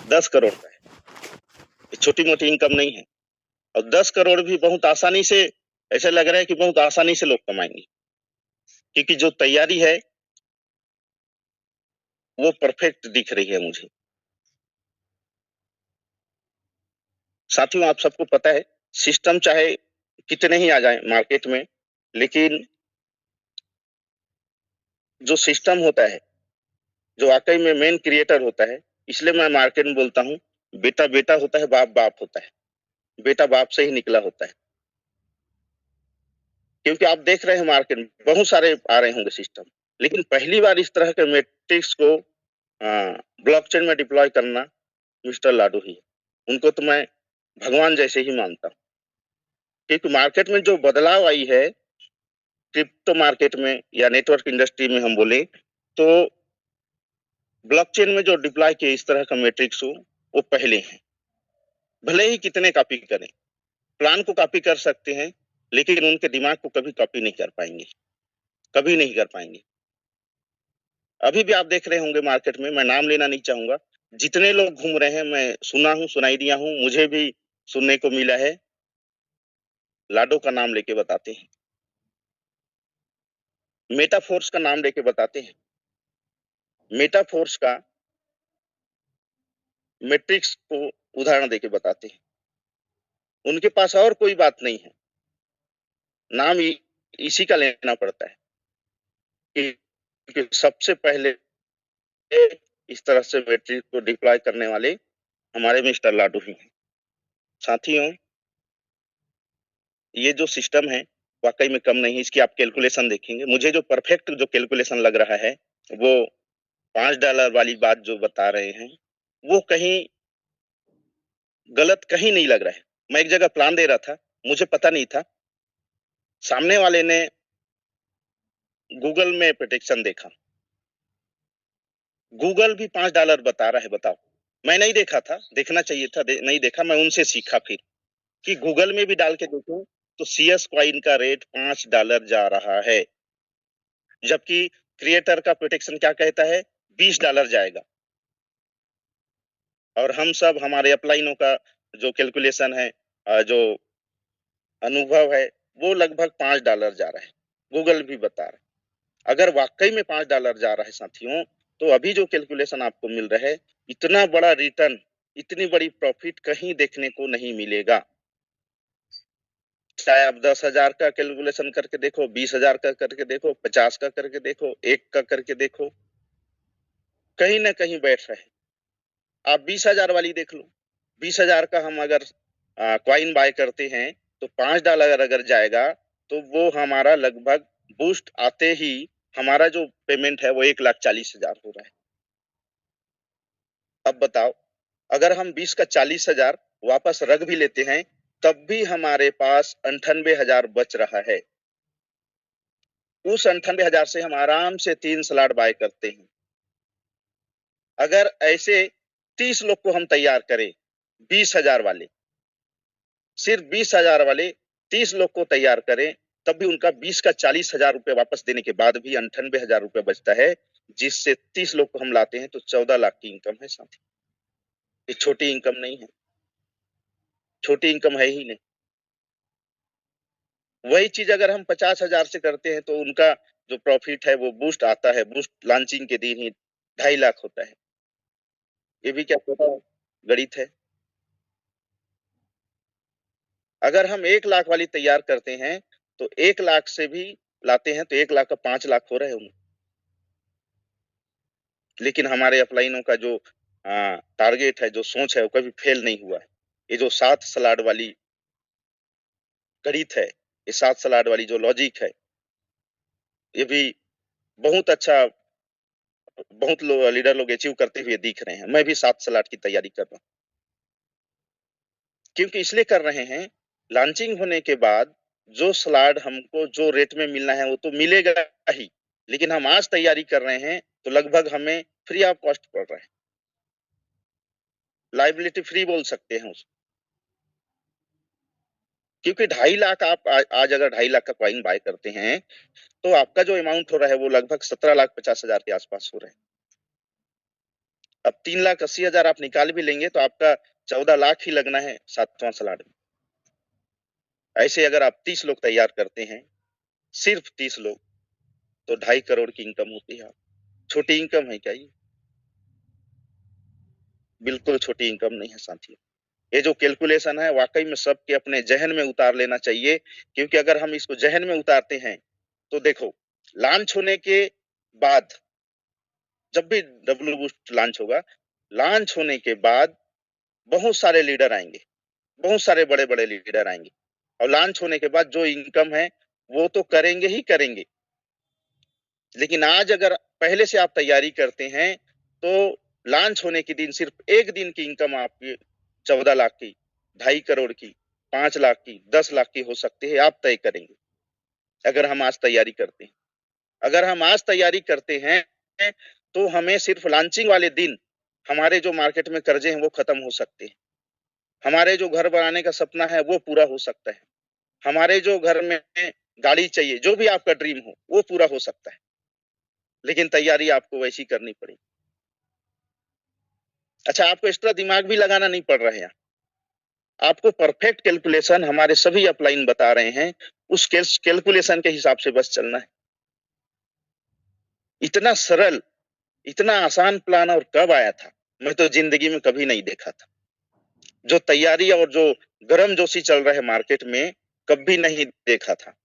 10 करोड़ का है। ये छोटी मोटी इनकम नहीं है। और 10 करोड़ भी बहुत आसानी से, ऐसा लग रहा है कि बहुत आसानी से लोग कमाएंगे, क्योंकि जो तैयारी है वो परफेक्ट दिख रही है मुझे। साथियों, आप सबको पता है, सिस्टम चाहे कितने ही आ जाए मार्केट में, लेकिन जो सिस्टम होता है, जो वाकई में मेन क्रिएटर होता है, इसलिए मैं मार्केट में बोलता हूँ, बेटा बेटा होता है, बाप बाप होता है। बेटा बाप से ही निकला होता है। क्योंकि आप देख रहे हैं मार्केट में बहुत सारे आ रहे होंगे सिस्टम, लेकिन पहली बार इस तरह के मैट्रिक्स को ब्लॉकचेन में डिप्लॉय करना मिस्टर लाडो ही है। उनको तो मैं भगवान जैसे ही मानता हूँ। क्योंकि मार्केट में जो बदलाव आई है, क्रिप्टो मार्केट में या नेटवर्क इंडस्ट्री में हम बोले, तो ब्लॉकचेन में जो डिप्लॉय किए इस तरह का मैट्रिक्स हो, वो पहले हैं। भले ही कितने कॉपी करें, प्लान को कॉपी कर सकते हैं, लेकिन उनके दिमाग को कभी कॉपी नहीं कर पाएंगे, कभी नहीं कर पाएंगे। अभी भी आप देख रहे होंगे मार्केट में, मैं नाम लेना नहीं चाहूंगा, जितने लोग घूम रहे हैं, मैं सुना हूं, सुनाई दिया हूं, मुझे भी सुनने को मिला है, लाडो का नाम लेके बताते हैं, मेटाफोर्स का नाम लेके बताते हैं, मेटाफोर्स का मैट्रिक्स को उदाहरण देके बताते हैं। उनके पास और कोई बात नहीं है, नाम इसी का लेना पड़ता है कि सबसे पहले इस तरह से मैट्रिक्स को डिप्लॉय करने वाले हमारे मिस्टर लाडो ही हैं। साथियों, ये जो सिस्टम है वाकई में कम नहीं है। इसकी आप कैलकुलेशन देखेंगे, मुझे जो परफेक्ट जो कैलकुलेशन लग रहा है, वो $5 वाली बात जो बता रहे हैं, वो कहीं गलत कहीं नहीं लग रहा है। मैं एक जगह प्लान दे रहा था, मुझे पता नहीं था, सामने वाले ने गूगल में प्रोटेक्शन देखा, गूगल भी $5 बता रहा है। बताओ, मैं नहीं देखा था, देखना चाहिए था, नहीं देखा, मैं उनसे सीखा फिर कि गूगल में भी डाल के देखो तो CS कॉइन का रेट $5 जा रहा है, जबकि क्रिएटर का प्रोटेक्शन क्या कहता है, $20 जाएगा। और हम सब, हमारे अपलाइनों का जो कैलकुलेशन है, जो अनुभव है, वो लगभग $5 जा रहा है। गूगल भी बता रहा है। अगर वाकई में $5 जा रहा है साथियों, तो अभी जो कैलकुलेशन आपको मिल रहा है, इतना बड़ा रिटर्न, इतनी बड़ी प्रॉफिट कहीं देखने को नहीं मिलेगा। चाहे आप 10,000 का कैलकुलेशन करके देखो, 20,000 का करके देखो, 50 का करके देखो, 1 का करके देखो, कहीं ना कहीं बैठ रहे। आप 20,000 वाली देख लो, 20,000 का हम अगर कॉइन बाय करते हैं, तो $5 अगर जाएगा, तो वो हमारा लगभग बूस्ट आते ही हमारा जो पेमेंट है वो 1,40,000 हो रहा है। अब बताओ, अगर हम 20 का 40,000 वापस रख भी लेते हैं, तब भी हमारे पास 98,000 बच रहा है। उस 98,000 से हम आराम से 3 स्लॉट बाय करते हैं। अगर ऐसे 30 लोग को हम तैयार करें, 20,000 वाले, सिर्फ 20,000 वाले 30 लोग को तैयार करें, तब भी उनका 20 का 40,000 रुपए वापस देने के बाद भी 98,000 रुपए बचता है, जिससे 30 लोग को हम लाते हैं तो 14 लाख की इनकम है साथी। ये छोटी इनकम नहीं है, छोटी इनकम है ही नहीं। वही चीज अगर हम 50,000 से करते हैं, तो उनका जो प्रॉफिट है वो बूस्ट आता है, बूस्ट लॉन्चिंग के दिन ही 2.5 लाख होता है। ये भी क्या छोटा गणित है। अगर हम 1 लाख वाली तैयार करते हैं, तो 1 लाख से भी लाते हैं तो 1 लाख का 5 लाख हो रहे हैं। लेकिन हमारे अपलाइनों का जो टारगेट है, जो सोच है, वो कभी फेल नहीं हुआ है। ये जो 7 स्लॉट वाली गणित है, ये 7 स्लॉट वाली जो लॉजिक है, ये भी बहुत अच्छा, बहुत लीडर लोग अचीव करते हुए दिख रहे हैं। मैं भी 7 स्लॉट की तैयारी कर रहा हूँ, क्योंकि इसलिए कर रहे हैं, लॉन्चिंग होने के बाद जो स्लॉट हमको जो रेट में मिलना है वो तो मिलेगा ही, लेकिन हम आज तैयारी कर रहे हैं तो लगभग हमें फ्री ऑफ कॉस्ट पड़ रहा है, लाइबिलिटी फ्री बोल सकते हैं उसको। क्योंकि 2.5 लाख आप आज अगर 2.5 लाख का कॉइन बाय करते हैं, तो आपका जो अमाउंट हो रहा है वो लगभग 17,50,000 के आसपास हो रहा है। अब 3,80,000 आप निकाल भी लेंगे तो आपका 14 लाख ही लगना है 7वां स्लॉट में। ऐसे अगर आप 30 लोग तैयार करते हैं, सिर्फ 30 लोग, तो 2.5 करोड़ की इनकम होती है। छोटी इनकम है क्या ये? बिल्कुल छोटी इनकम नहीं है साथियों। ये जो कैलकुलेशन है वाकई में सबके अपने जहन में उतार लेना चाहिए, क्योंकि अगर हम इसको जहन में उतारते हैं तो देखो, लॉन्च होने के बाद, जब भी डब्ल्यू बूस्ट लॉन्च होगा, लॉन्च होने के बाद बहुत सारे लीडर आएंगे, बहुत सारे बड़े बड़े लीडर आएंगे, और लॉन्च होने के बाद जो इनकम है वो तो करेंगे ही करेंगे। लेकिन आज अगर पहले से आप तैयारी करते हैं तो लॉन्च होने के दिन सिर्फ एक दिन की इनकम आपकी 14 लाख की, 2.5 करोड़ की, 5 लाख की, 10 लाख की हो सकती है। आप तय करेंगे अगर हम आज तैयारी करते हैं। अगर हम आज तैयारी करते हैं तो हमें सिर्फ लॉन्चिंग वाले दिन हमारे जो मार्केट में कर्जे हैं वो खत्म हो सकते हैं, हमारे जो घर बनाने का सपना है वो पूरा हो सकता है, हमारे जो घर में गाड़ी चाहिए, जो भी आपका ड्रीम हो वो पूरा हो सकता है। लेकिन तैयारी आपको वैसी करनी पड़ेगी। अच्छा, आपको एक्स्ट्रा दिमाग भी लगाना नहीं पड़ रहा है यहाँ। आपको परफेक्ट कैलकुलेशन हमारे सभी अपलाइन बता रहे हैं, उस कैलकुलेशन के हिसाब से बस चलना है। इतना सरल, इतना आसान प्लान और कब आया था, मैं तो जिंदगी में कभी नहीं देखा था। जो तैयारी और जो गर्म जोशी चल रहा है मार्केट में, कभी नहीं देखा था।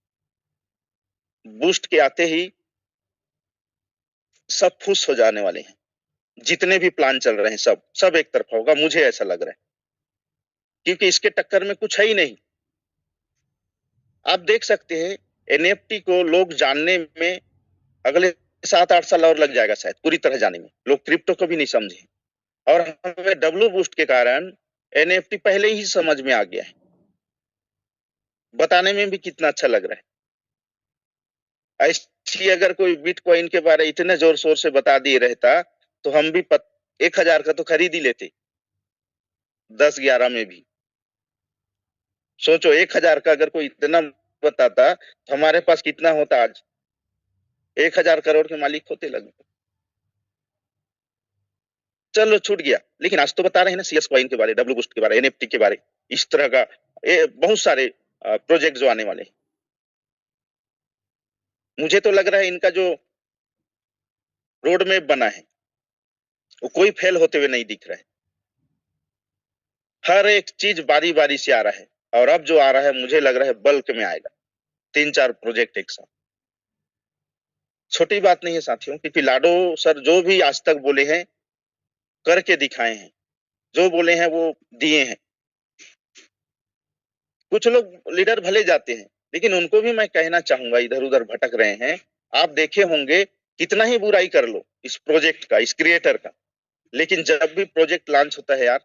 बूस्ट के आते ही सब खुश हो जाने वाले हैं। जितने भी प्लान चल रहे हैं सब एक तरफा होगा, मुझे ऐसा लग रहा है, क्योंकि इसके टक्कर में कुछ है ही नहीं। आप देख सकते हैं एनएफटी को लोग जानने में अगले 7-8 साल और लग जाएगा शायद पूरी तरह जाने में। लोग क्रिप्टो को भी नहीं समझे, और हमें डब्ल्यू बूस्ट के कारण एनएफटी पहले ही समझ में आ गया है। बताने में भी कितना अच्छा लग रहा है। ऐसी अगर कोई बिटकॉइन के बारे में इतने जोर शोर से बता दिए रहता तो हम भी 1,000 का तो खरीद ही लेते, 10-11 में भी। सोचो 1,000 का अगर कोई इतना बताता तो हमारे पास कितना होता आज? 1,000 करोड़ के मालिक होते लगभग। चलो छूट गया, लेकिन आज तो बता रहे हैं ना सीएस कॉइन के बारे, डब्ल्यू बूस्ट के बारे, एनएफटी के बारे, इस तरह का बहुत सारे प्रोजेक्ट जो आने वाले हैं। मुझे तो लग रहा है इनका जो रोड मैप बना है वो कोई फेल होते हुए नहीं दिख रहा है। हर एक चीज बारी बारी से आ रहा है, और अब जो आ रहा है मुझे लग रहा है बल्क में आएगा, 3-4 प्रोजेक्ट एक साथ। छोटी बात नहीं है साथियों, क्योंकि लाडो सर जो भी आज तक बोले हैं करके दिखाए हैं, जो बोले हैं वो दिए हैं। कुछ लोग लीडर भले जाते हैं, लेकिन उनको भी मैं कहना चाहूंगा, इधर उधर भटक रहे हैं, आप देखे होंगे कितना ही बुराई कर लो इस प्रोजेक्ट का, इस क्रिएटर का, लेकिन जब भी प्रोजेक्ट लॉन्च होता है यार,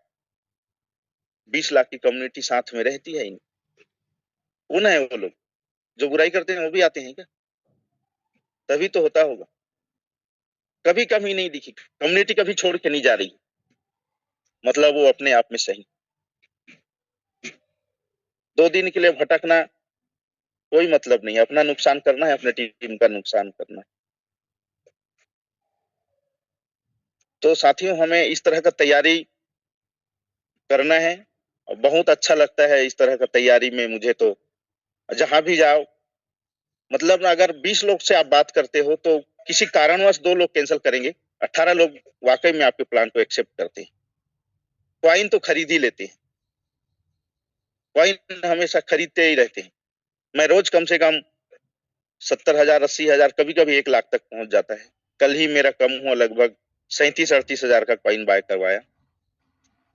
20 लाख की कम्युनिटी साथ में रहती है। कौन है वो लोग जो बुराई करते हैं? वो भी आते हैं क्या? तभी तो होता होगा। कभी कमी नहीं दिखी, कम्युनिटी कभी छोड़ के नहीं जा रही, मतलब वो अपने आप में सही। 2 दिन के लिए भटकना कोई मतलब नहीं, अपना नुकसान करना है, अपने टीम का नुकसान करना है। तो साथियों, हमें इस तरह का तैयारी करना है, और बहुत अच्छा लगता है इस तरह का तैयारी में मुझे तो। जहां भी जाओ, मतलब अगर 20 लोग से आप बात करते हो तो किसी कारणवश 2 लोग कैंसिल करेंगे, 18 लोग वाकई में आपके प्लान को एक्सेप्ट करते हैं। कॉइन तो खरीद ही लेते हैं, कॉइन हमेशा खरीदते ही रहते हैं। मैं रोज कम से कम 70,000, 80,000, कभी कभी 1 लाख तक पहुंच जाता है। कल ही मेरा कम हुआ लगभग 37-38 हजार का कॉइन बाय करवाया।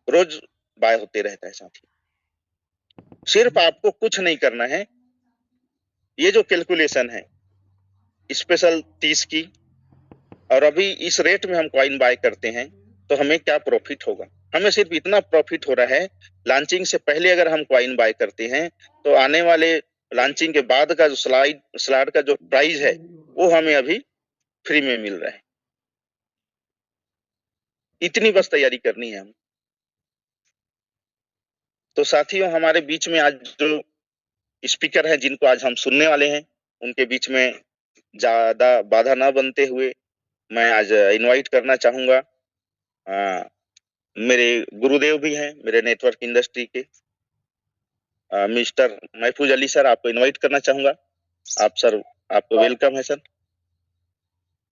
रोज बाय होते रहता है साथी। सिर्फ आपको कुछ नहीं करना है, ये जो कैलकुलेशन है स्पेशल 30 की, और अभी इस रेट में हम कॉइन बाय करते हैं तो हमें क्या प्रॉफिट होगा। हमें सिर्फ इतना प्रॉफिट हो रहा है, लॉन्चिंग से पहले अगर हम कॉइन बाय करते हैं तो आने वाले लॉन्चिंग के बाद का जो स्लॉट का जो प्राइस है वो हमें अभी फ्री में मिल रहा है। इतनी बस तैयारी करनी है हम। तो साथियों, हमारे बीच में आज जो स्पीकर हैं जिनको आज हम सुनने वाले हैं, उनके बीच में ज्यादा बाधा ना बनते हुए मैं आज इनवाइट करना चाहूंगा मेरे गुरुदेव भी हैं मेरे नेटवर्क इंडस्ट्री के, मिस्टर महफूज अली सर, आपको इनवाइट करना चाहूंगा। आप सर, आपको वेलकम है सर।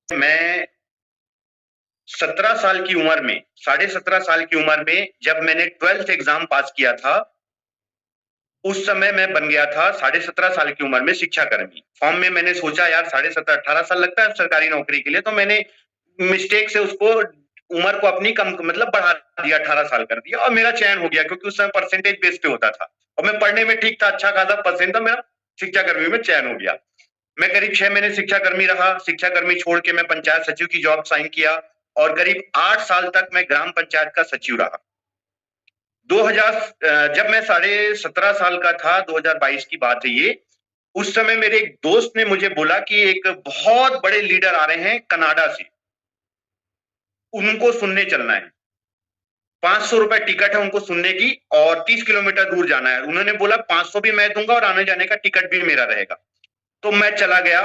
मैं 17 साल की उम्र में, 17.5 साल की उम्र में जब मैंने 12th एग्जाम पास किया था, उस समय मैं बन गया था 17.5 साल की उम्र में शिक्षाकर्मी। फॉर्म में मैंने सोचा यार 17.5 18 साल लगता है सरकारी नौकरी के लिए, तो मैंने मिस्टेक से उसको उम्र को अपनी कम मतलब बढ़ा दिया, 18 साल कर दिया और मेरा चयन हो गया, क्योंकि उस समय परसेंटेज बेस पे होता था और मैं पढ़ने में ठीक था, अच्छा खासा परसेंट था मेरा, शिक्षाकर्मी में चयन हो गया। मैं करीब 6 महीने शिक्षाकर्मी रहा। शिक्षाकर्मी छोड़ के मैं पंचायत सचिव की जॉब साइन किया और करीब 8 साल तक मैं ग्राम पंचायत का सचिव रहा। 2000 जब मैं 17.5 साल का था, 2022 की बात है ये, उस समय मेरे एक दोस्त ने मुझे बोला कि एक बहुत बड़े लीडर आ रहे हैं कनाडा से, उनको सुनने चलना है, 500 रुपए टिकट है उनको सुनने की और 30 किलोमीटर दूर जाना है। उन्होंने बोला 500 भी मैं दूंगा और आने जाने का टिकट भी मेरा रहेगा। तो मैं चला गया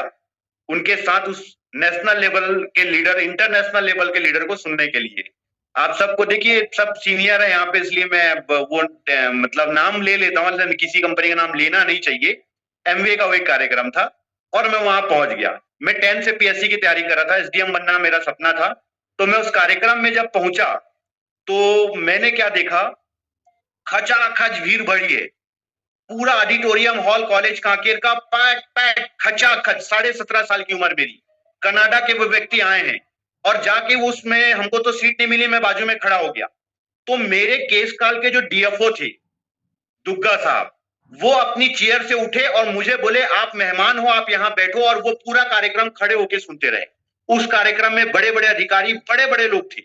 उनके साथ उस नेशनल लेवल के लीडर, इंटरनेशनल लेवल के लीडर को सुनने के लिए। आप सबको देखिए, सब सीनियर है यहाँ पे, इसलिए मैं वो मतलब नाम ले लेता हूँ, किसी कंपनी का नाम लेना नहीं चाहिए। एमवे का वो एक कार्यक्रम था और मैं वहां पहुंच गया। मैं 10 से पीएससी की तैयारी कर रहा था, एसडीएम बनना मेरा सपना था। तो मैं उस कार्यक्रम में जब पहुंचा तो मैंने क्या देखा, खचाखच भीड़ भरी है, पूरा ऑडिटोरियम हॉल कॉलेज कांकेर का पैक पैक खचाखच। 17.5 साल की उम्र मेरी, कनाडा के वो व्यक्ति आए हैं और जाके उसमें हमको तो सीट नहीं मिली, मैं बाजू में खड़ा हो गया। तो मेरे केस काल के जो डीएफओ थे दुग्गा साहब, वो अपनी चेयर से उठे और मुझे बोले आप मेहमान हो, आप यहाँ बैठो, और वो पूरा कार्यक्रम खड़े होके सुनते रहे। उस कार्यक्रम में बड़े बड़े अधिकारी, बड़े बड़े लोग थे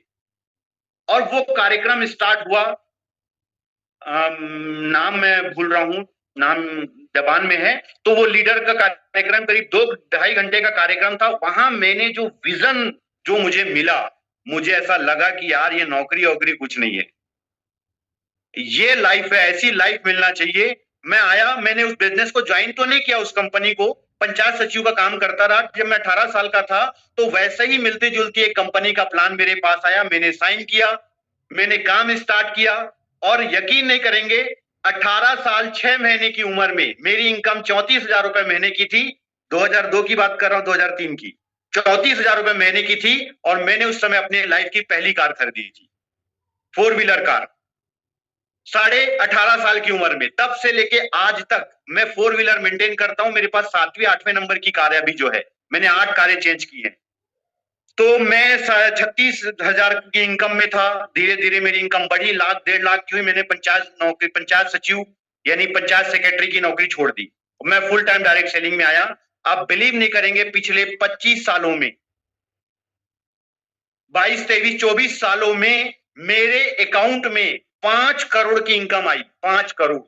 और वो कार्यक्रम स्टार्ट हुआ। नाम मैं भूल रहा हूं, नाम जबान में है। तो वो लीडर का कार्यक्रम करीब 2-2.5 घंटे का कार्यक्रम था। वहां मैंने जो विजन जो मुझे मिला, मुझे ऐसा लगा कि यार ये नौकरी वोकरी कुछ नहीं है, ये लाइफ है, ऐसी लाइफ मिलना चाहिए। मैं आया, मैंने उस बिजनेस को ज्वाइन तो नहीं किया, उस कंपनी को, पंचायत सचिव का काम करता रहा। जब मैं 18 साल का था तो वैसे ही मिलती जुलती एक कंपनी का प्लान मेरे पास आया, मैंने साइन किया, मैंने काम स्टार्ट किया और यकीन नहीं करेंगे, 18 साल 6 महीने की उम्र में मेरी इनकम 34,000 रुपए महीने की थी। 2002 की बात कर रहा हूं, 2003 की, 34,000 रुपए महीने की थी और मैंने उस समय अपनी लाइफ की पहली कार खरीदी थी, 4 व्हीलर कार, 18.5 साल की उम्र में। तब से लेके आज तक मैं 4 व्हीलर मेंटेन करता हूं। मेरे पास 7वीं 8वें नंबर की कार है अभी जो है, मैंने 8 कारें चेंज की हैं। तो मैं 36,000 की इनकम में था, धीरे धीरे मेरी इनकम बढ़ी, लाख 1.5 लाख की हुई। मैंने पंचायत सचिव यानी पंचायत सेक्रेटरी की नौकरी छोड़ दी, मैं फुल टाइम डायरेक्ट सेलिंग में आया। आप बिलीव नहीं करेंगे, पिछले 25 सालों में, 22, 23, 24 सालों में मेरे अकाउंट में 5 करोड़ की इनकम आई, 5 करोड़,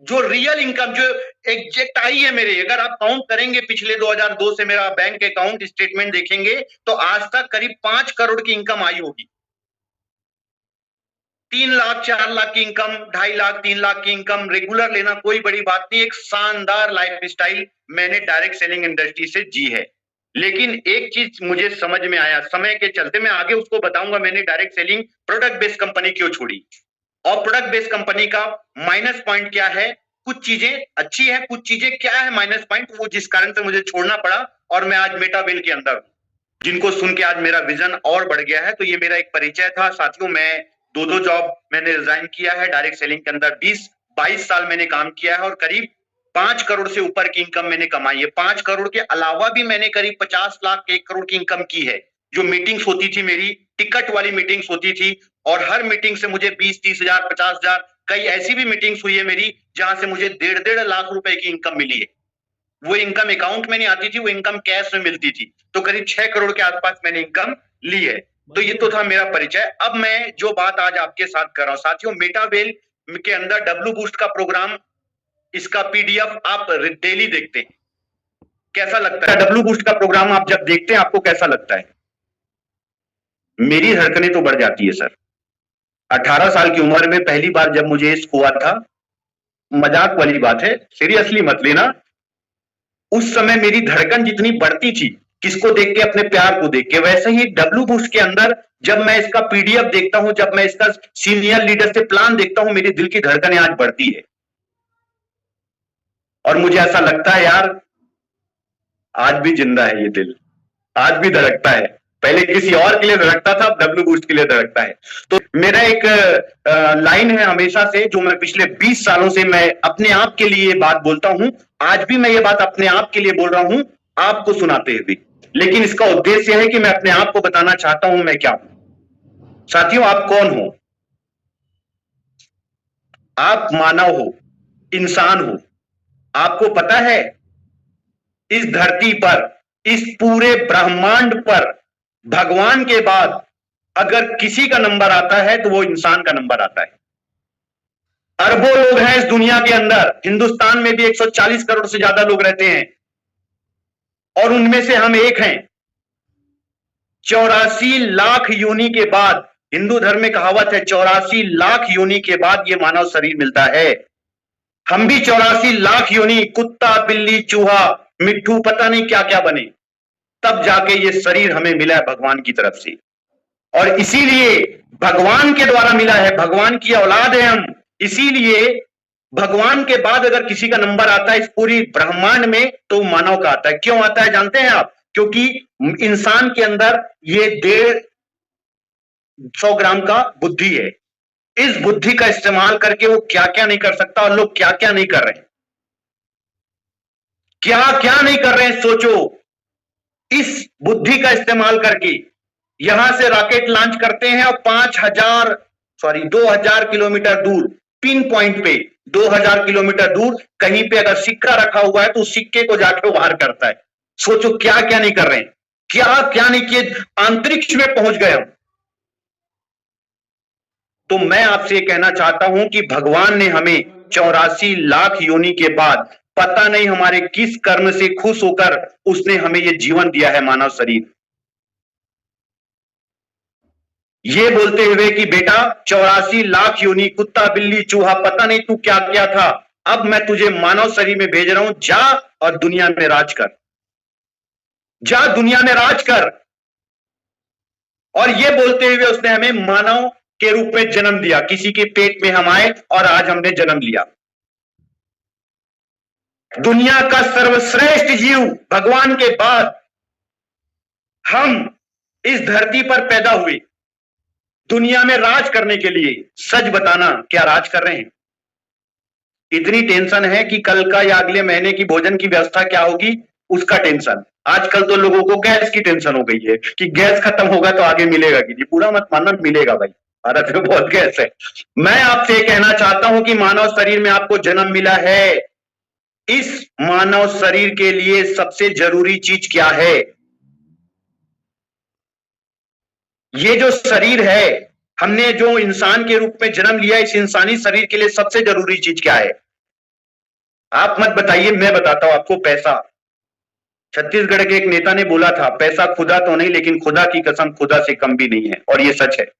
जो रियल इनकम जो एग्जैक्ट आई है मेरे। अगर आप काउंट करेंगे पिछले 2002 से मेरा बैंक अकाउंट स्टेटमेंट देखेंगे तो आज तक करीब 5 करोड़ की इनकम आई होगी। 3 लाख 4 लाख की इनकम, 2.5 लाख 3 लाख की इनकम रेगुलर लेना कोई बड़ी बात नहीं। एक शानदार लाइफ स्टाइल मैंने डायरेक्ट सेलिंग इंडस्ट्री से जी है। लेकिन एक चीज मुझे समझ में आया, समय के चलते, मैं आगे उसको बताऊंगा, मैंने direct selling product based company क्यों छोड़ी और प्रोडक्ट बेस्ड कंपनी का माइनस पॉइंट क्या है। कुछ चीजें अच्छी है, कुछ चीजें क्या है माइनस पॉइंट, वो जिस कारण से मुझे छोड़ना पड़ा और मैं आज मेटावेल के अंदर हूं, जिनको सुन के आज मेरा विजन और बढ़ गया है। तो ये मेरा एक परिचय था साथियों। मैं 2 जॉब मैंने रिजाइन किया है डायरेक्ट सेलिंग के अंदर, 20-22 साल मैंने काम किया है और करीब 5 करोड़ से ऊपर की इनकम मैंने कमाई है। 5 करोड़ के अलावा भी मैंने करीब 50 लाख 1 करोड़ की इनकम की है। जो मीटिंग्स होती थी मेरी, टिकट वाली मीटिंग्स होती थी और हर मीटिंग से मुझे 20-30 हजार 50 हजार, कई ऐसी भी मीटिंग्स हुई है मेरी जहां से मुझे 1.5 लाख रुपए की इनकम मिली है। वो इनकम अकाउंट में नहीं आती थी, वो इनकम कैश में मिलती थी। तो करीब 6 करोड़ के आसपास मैंने इनकम ली है। तो ये तो था मेरा परिचय। अब मैं जो बात आज आपके साथ कर रहा हूं साथियों, मेटावेल के अंदर डब्ल्यू बूस्ट का प्रोग्राम, इसका पीडीएफ आप डेली देखते हैं, कैसा लगता है? डब्ल्यू बूस्ट का प्रोग्राम आप जब देखते हैं आपको कैसा लगता है? मेरी धड़कनें तो बढ़ जाती है सर। 18 साल की उम्र में पहली बार जब मुझे इश्क हुआ था, मजाक वाली बात है, सीरियसली मत लेना, उस समय मेरी धड़कन जितनी बढ़ती थी किसको देख के? अपने प्यार को देख के। वैसे ही डब्ल्यू बूस्ट के अंदर जब मैं इसका पीडीएफ देखता हूं, जब मैं इसका सीनियर लीडर से प्लान देखता हूं, मेरे दिल की धड़कनें आज बढ़ती है और मुझे ऐसा लगता है यार आज भी जिंदा है ये दिल, आज भी धड़कता है। पहले किसी और के लिए धड़कता था, अब डब्ल्यू बूस्ट के लिए धड़कता है। तो मेरा एक लाइन है हमेशा से, जो मैं पिछले 20 सालों से मैं अपने आप के लिए बात बोलता हूं। आज भी मैं ये बात अपने आप के लिए बोल रहा हूं, आपको सुनाते हुए। लेकिन इसका उद्देश्य है कि मैं अपने आप को बताना चाहता हूं मैं क्या हूं। साथियों, आप कौन हो? आप मानव हो, इंसान हो। आपको पता है इस धरती पर, इस पूरे ब्रह्मांड पर भगवान के बाद अगर किसी का नंबर आता है तो वो इंसान का नंबर आता है। अरबों लोग हैं इस दुनिया के अंदर, हिंदुस्तान में भी 140 करोड़ से ज्यादा लोग रहते हैं और उनमें से हम एक हैं। 84 लाख योनि के बाद, हिंदू धर्म में कहावत है 84 लाख योनि के बाद ये मानव शरीर मिलता है। हम भी 84 लाख योनि, कुत्ता, बिल्ली, चूहा, मिट्ठू, पता नहीं क्या क्या बने, तब जाके ये शरीर हमें मिला है भगवान की तरफ से। और इसीलिए भगवान के द्वारा मिला है, भगवान की औलाद है हम। इसीलिए भगवान के बाद अगर किसी का नंबर आता है इस पूरी ब्रह्मांड में तो मानव का आता है। क्यों आता है जानते हैं आप? क्योंकि इंसान के अंदर ये 150 ग्राम का बुद्धि है। इस बुद्धि का इस्तेमाल करके वो क्या क्या नहीं कर सकता, और लोग क्या क्या नहीं कर रहे हैं, क्या क्या नहीं कर रहे हैं। सोचो, इस बुद्धि का इस्तेमाल करके यहां से रॉकेट लॉन्च करते हैं और 2000 किलोमीटर दूर, पिन पॉइंट पे 2000 किलोमीटर दूर कहीं पे अगर सिक्का रखा हुआ है तो उस सिक्के को जाके बाहर करता है। सोचो क्या क्या नहीं कर रहे हैं, क्या क्या नहीं किए, अंतरिक्ष में पहुंच गए हम। तो मैं आपसे कहना चाहता हूं कि भगवान ने हमें 84 लाख योनि के बाद, पता नहीं हमारे किस कर्म से खुश होकर उसने हमें यह जीवन दिया है, मानव शरीर। ये बोलते हुए कि बेटा 84 लाख योनि, कुत्ता, बिल्ली, चूहा, पता नहीं तू क्या क्या था, अब मैं तुझे मानव शरीर में भेज रहा हूं, जा और दुनिया में राज कर, जा दुनिया में राज कर। और ये बोलते हुए उसने हमें मानव के रूप में जन्म दिया। किसी के पेट में हम आए और आज हमने जन्म लिया। दुनिया का सर्वश्रेष्ठ जीव भगवान के बाद हम इस धरती पर पैदा हुए दुनिया में राज करने के लिए। सच बताना, क्या राज कर रहे हैं? इतनी टेंशन है कि कल का या अगले महीने की भोजन की व्यवस्था क्या होगी उसका टेंशन। आजकल तो लोगों को गैस की टेंशन हो गई है कि गैस खत्म होगा तो आगे मिलेगा कि नहीं। पूरा मत मानना, मिलेगा भाई, भारत में बहुत गैस है। मैं आपसे कहना चाहता हूं कि मानव शरीर में आपको जन्म मिला है। इस मानव शरीर के लिए सबसे जरूरी चीज क्या है? ये जो शरीर है, हमने जो इंसान के रूप में जन्म लिया, इस इंसानी शरीर के लिए सबसे जरूरी चीज क्या है? आप मत बताइए, मैं बताता हूं आपको। पैसा। छत्तीसगढ़ के एक नेता ने बोला था, पैसा खुदा तो नहीं लेकिन खुदा की कसम खुदा से कम भी नहीं है, और ये सच है।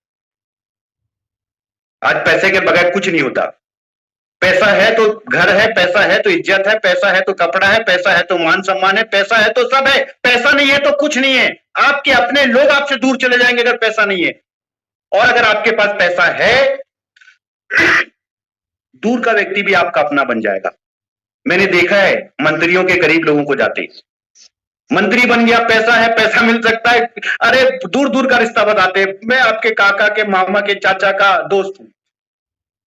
आज पैसे के बगैर कुछ नहीं होता। पैसा है तो घर है, पैसा है तो इज्जत है, पैसा है तो कपड़ा है, पैसा है तो मान सम्मान है, पैसा है तो सब है। पैसा नहीं है तो कुछ नहीं है। आपके अपने लोग आपसे दूर चले जाएंगे अगर पैसा नहीं है। और अगर आपके पास पैसा है, दूर का व्यक्ति भी आपका अपना बन जाएगा। मैंने देखा है मंत्रियों के करीब लोगों को जाते, मंत्री बन गया, पैसा है, पैसा मिल सकता है, अरे दूर दूर का रिश्ता बताते, मैं आपके काका के, मामा के, चाचा का दोस्त हूं।